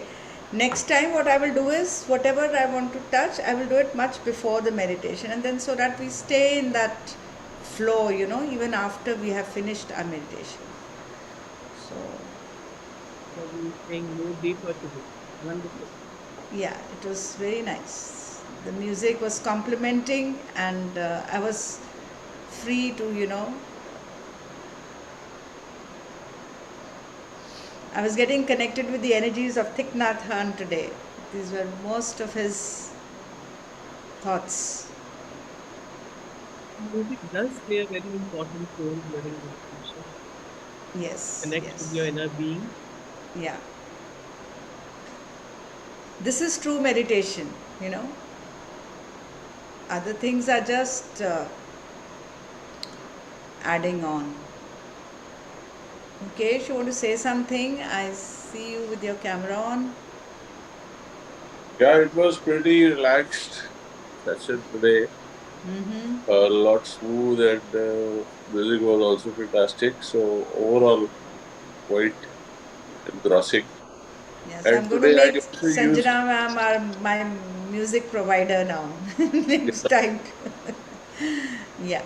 Next time, what I will do is whatever I want to touch, I will do it much before the meditation, and then so that we stay in that flow, even after we have finished our meditation. So, So we're staying more deeper today. Wonderful. yeah, it was very nice. The music was complementing, and I was free to, I was getting connected with the energies of Thich Nhat Hanh today. These were most of his thoughts. Music does play a very important role during meditation. Yes, Connect with your yes, inner being. yeah. This is true meditation, Other things are just adding on. Okay, you want to say something? I see you with your camera on. Yeah, it was pretty relaxed session today. Mm-hmm. A lot smooth and music was also fantastic. So overall, quite engrossing. Yes, I'm And going to today I make also used Sanjana ma'am my music provider now. Next time. Yeah.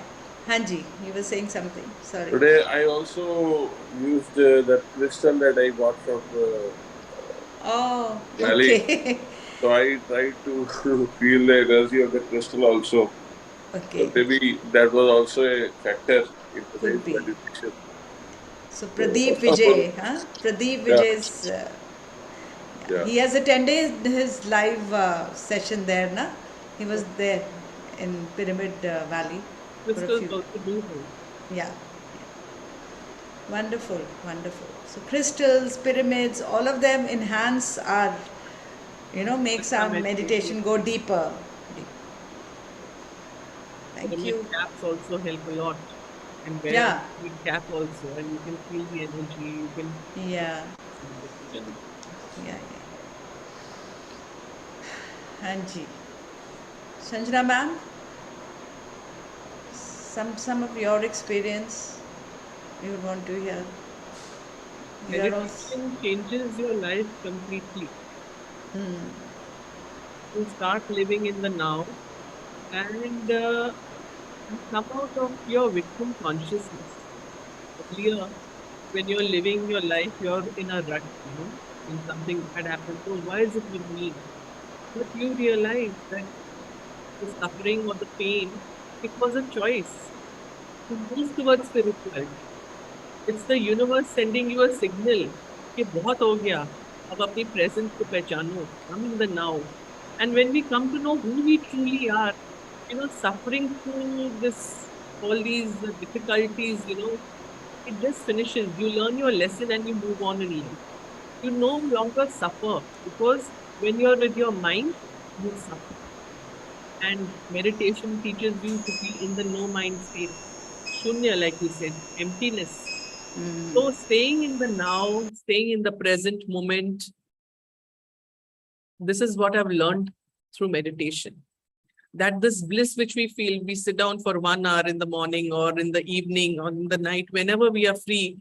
Hanji, you were saying something. Sorry. today I also used that crystal that I bought from Oh, Valley. okay. So I tried to feel the energy of the crystal also. So Okay. maybe that was also a factor in Could today's be. meditation. So Pradeep So, Vijay, huh? Pradeep yeah, Vijay's. yeah. He has attended his live session there, na? He was there in Pyramid Valley for a Crystals few. also do help. Yeah. Wonderful, wonderful. So crystals, pyramids, all of them enhance our, makes Krishna our meditation. meditation go deeper. Deep. Thank Pyramid you. caps also help a lot. And wear a Yeah, pyramid cap also, and you can feel the energy. You can yeah, feel the energy. yeah, yeah. Hanji. Sanjana ma'am, some of your experience you would want to hear. You are also. Meditation changes your life completely. Hmm. You start living in the now, and you come out of your victim consciousness. Earlier, when you're living your life, you're in a rut, when something bad happens. Oh, why is it with me? But you realize that the suffering or the pain It was a choice to move towards spirituality. It's the universe sending you a signal कि बहुत हो गया, अब अपनी presence को पहचानो. Come in the now. And when we come to know who we truly are, suffering through all these difficulties, it just finishes. You learn your lesson and you move on in life. You no longer suffer because when you're with your mind, you suffer. And meditation teaches you to be in the no mind state. Shunya, like you said, emptiness. So staying in the now, staying in the present moment, this is what I've learned through meditation. That this bliss which we feel, we sit down for 1 hour in the morning or in the evening or in the night, whenever we are free.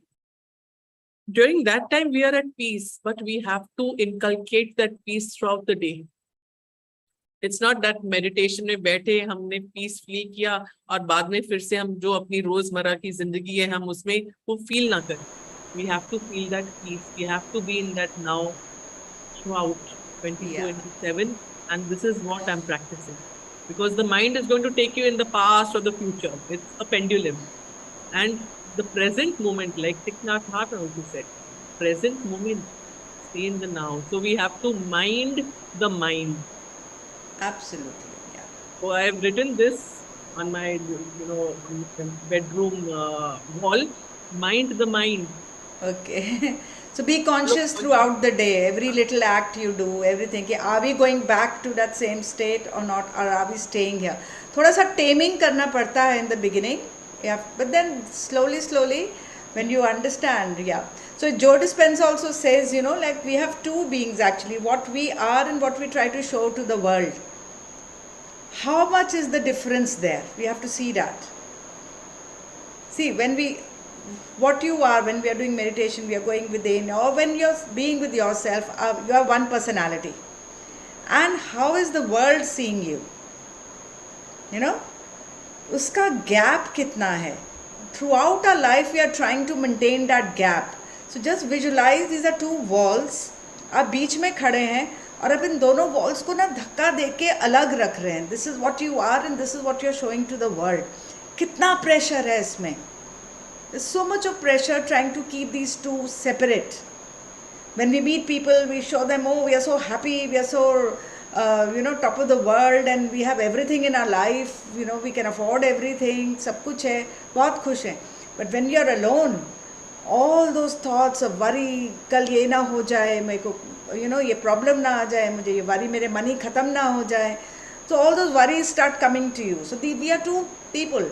During that time, we are at peace, but we have to inculcate that peace throughout the day. It's not that meditation में बैठे हमने peacefully किया और बाद में फिर से हम जो अपनी रोजमर्रा की जिंदगी है हम उसमें वो फील ना करें. We have to feel that peace. We have to be in that now throughout 24/7, and this is what I'm practicing. Because the mind is going to take you in the past or the future. It's a pendulum. And the present moment, like Thich Nhat Hanh also said, present moment, stay in the now. So we have to mind the mind. Absolutely, yeah. So I have written this on my, on my bedroom wall. Mind the mind. Okay. So be conscious throughout the day, every little act you do, everything. कि are we going back to that same state or not, or are we staying here? थोड़ा सा taming करना पड़ता है in the beginning, yeah. But then slowly, when you understand, yeah. So Joe Dispenza also says, like we have two beings actually, what we are and what we try to show to the world. How much is the difference there? We have to see that. See, what you are when we are doing meditation, we are going within, or when you're being with yourself, you have one personality. And how is the world seeing you? Uska gap kitna hai? Throughout our life, we are trying to maintain that gap. So just visualize these are two walls. आप बीच में खड़े हैं और आप इन दोनों walls को ना धक्का देके अलग रख रहे हैं. This is what you are and this is what you're showing to the world. कितना pressure है इसमें? There's so much of pressure trying to keep these two separate. When we meet people, we show them, oh, we are so happy, we are so, top of the world and we have everything in our life, we can afford everything, सब कुछ है, बहुत खुश हैं. But when you're alone, all those thoughts of worry, कल ये ना हो जाए, मेरे को, ये problem ना आ जाए, मुझे ये worry मेरे money ख़त्म ना हो जाए. So all those worries start coming to you. So we are two people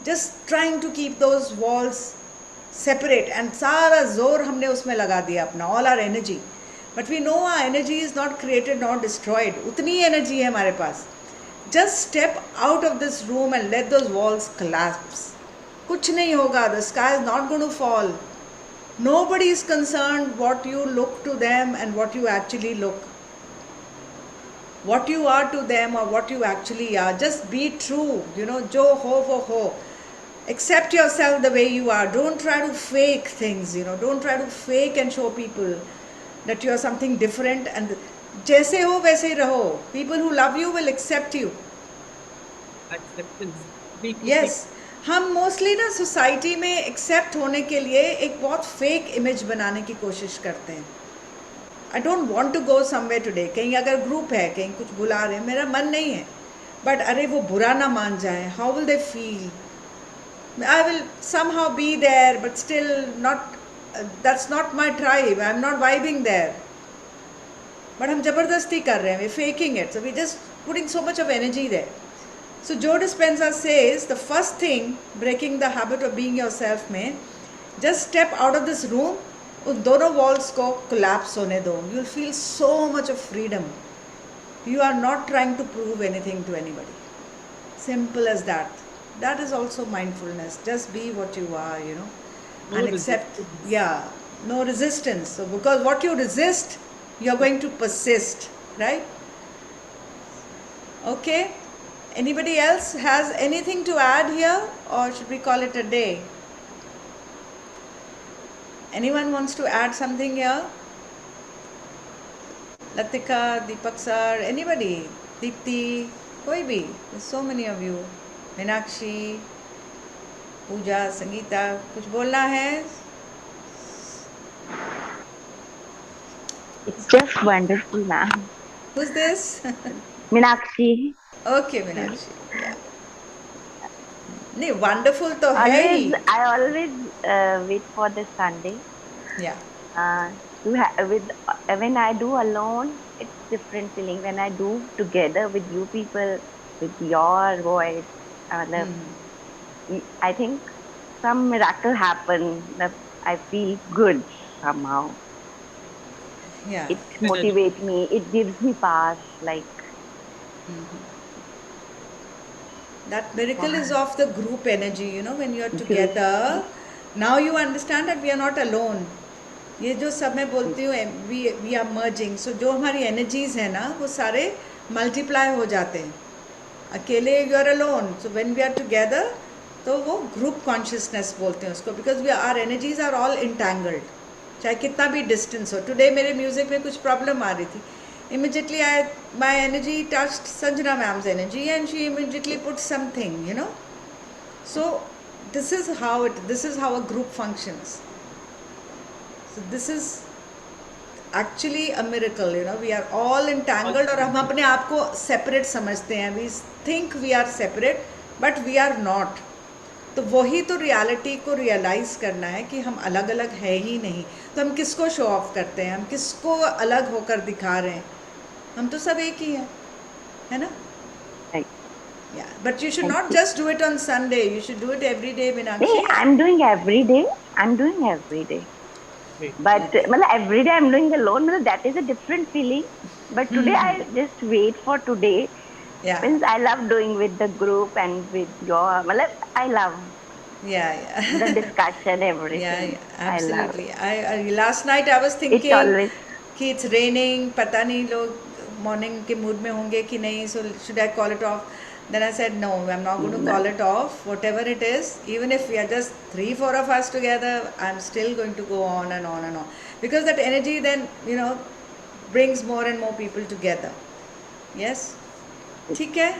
just trying to keep those walls separate, and सारा जोर हमने उसमें लगा दिया अपना, all our energy. But we know our energy is not created nor destroyed. उतनी energy है हमारे पास. Just step out of this room and let those walls collapse. कुछ नहीं होगा. The sky is not going to fall. Nobody is concerned what you look to them and what you actually look. What you are to them or what you actually are. Just be true. Jo ho wo ho. Accept yourself the way you are. Don't try to fake things. Don't try to fake and show people that you are something different. And जैसे हो वैसे ही रहो. People who love you will accept you. Acceptance. Yes. हम mostly ना society में accept होने के लिए एक बहुत फेक इमेज बनाने की कोशिश करते हैं. I don't want to go somewhere today. कहीं अगर ग्रुप है, कहीं कुछ बुला रहे हैं, मेरा मन नहीं है. बट अरे वो बुरा ना मान जाए. How will they feel? I will somehow be there, but still not, that's not my tribe. I'm not vibing there. But हम ज़बरदस्ती कर रहे हैं. We're faking it. So we're just putting so much of energy there. So Joe Dispenza says the first thing, breaking the habit of being yourself में, just step out of this room, उन दोनों walls को collapse होने दो. You'll feel so much of freedom. You are not trying to prove anything to anybody. Simple as that. That is also mindfulness. Just be what you are, No and accept. resistance. Yeah, no resistance. So because what you resist, you're going to persist, right? Okay. Anybody else has anything to add here, or should we call it a day? Anyone wants to add something here? Latika, Deepak sir, anybody? Deepti, koi bhi. There's so many of you. Meenakshi, पूजा, संगीता, कुछ बोलना है? It's just wonderful, ma'am. Who's this? Meenakshi, Okay, Meenakshi. Yeah. नहीं, wonderful तो है ही. I always wait for the Sunday. Yeah. When I do alone, it's different feeling. When I do together with you people, with your voice, I think some miracle happen. That I feel good somehow. Yeah. It motivates me. It gives me power. Like that miracle is of the group energy, you know, when you are together. Now you understand that we are not alone. ये जो सब मैं बोलती हूँ, we are merging. So जो हमारी energies है ना, वो सारे multiply हो जाते हैं. अकेले you are alone. So when we are together, तो वो group consciousness बोलते हैं उसको, because our energies are all entangled. चाहे कितना भी distance हो. Today मेरे music में कुछ problem आ रही थी. Immediately my energy touched Sanjana ma'am's energy, and she immediately put something, you know. So this is how a group functions. So this is actually a miracle, you know. We are all entangled और हम अपने आप को separate समझते हैं. We think we are separate, but we are not. तो वही तो रियलिटी को रियलाइज करना है कि हम अलग अलग है ही नहीं. तो हम किसको शो ऑफ करते हैं, हम किसको अलग होकर दिखा रहे हैं? हम तो सब एक ही हैं, है ना? Yeah, but you should not just do it on Sunday. You should do it every day, Meenakshi. hey, I'm doing every day. But every day I'm doing alone. That is a different feeling. But today I just wait for today. Yeah. Means I love doing with the group and with your. I love. Yeah. The discussion, everything. Yeah, absolutely. I love. Last night I was thinking It's always. कि it's raining, पता नहीं लोग morning के mood में होंगे कि नहीं, so should I call it off? Then I said no, I'm not going to call it off. Whatever it is, even if we are just 3-4 of us together, I'm still going to go on and on and on, because that energy then, you know, brings more and more people together. Yes. ठीक है.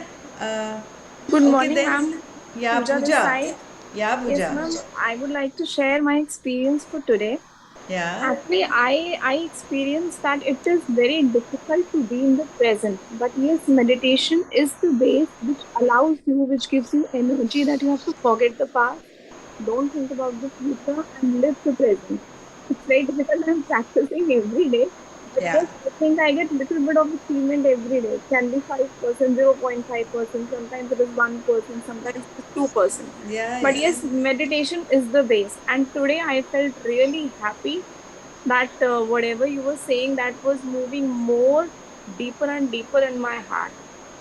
Good okay morning, then. ma'am. Yeah, Pooja this Pooja. side. Yeah, Pooja. Yes, ma'am. I would like to share my experience for today. Yeah. Actually, I experienced that it is very difficult to be in the present. But yes, meditation is the base which allows you, which gives you energy that you have to forget the past, don't think about the future, and live the present. It's very difficult. I'm practicing every day. But Yeah. yes, I think I get little bit of achievement every day. It can be 5%, 0.5%, sometimes it is 1%, sometimes it is 2%. Yeah. But yeah. yes, meditation is the base. And today I felt really happy that whatever you were saying, that was moving more deeper and deeper in my heart.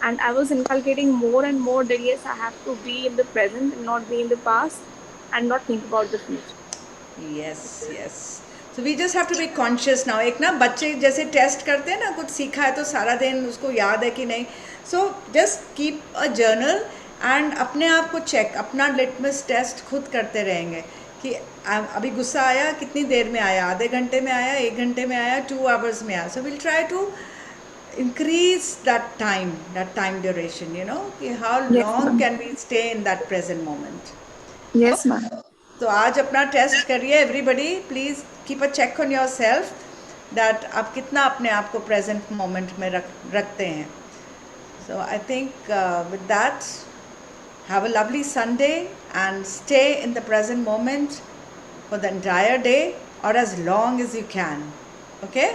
And I was inculcating more and more that yes, I have to be in the present and not be in the past and not think about the future. Yes. So we just have to be conscious now. एक ना बच्चे जैसे test करते हैं ना, कुछ सीखा है तो सारा दिन उसको याद है कि नहीं. So just keep a journal and अपने आप को चेक, अपना लिटमस टेस्ट खुद करते रहेंगे कि अभी गुस्सा आया, कितनी देर में आया, आधे घंटे में आया, 1 घंटे में आया, 2 hours में आया. So we'll try to increase that time duration, you know, कि how long can we stay in that present moment. Yes, ma'am. तो आज अपना टेस्ट करिए. Everybody please keep a check on yourself दैट आप कितना अपने आप को प्रेजेंट मोमेंट में रखते हैं. So I think with that have a lovely Sunday and stay in the present moment for the entire day और as long as you can. Okay.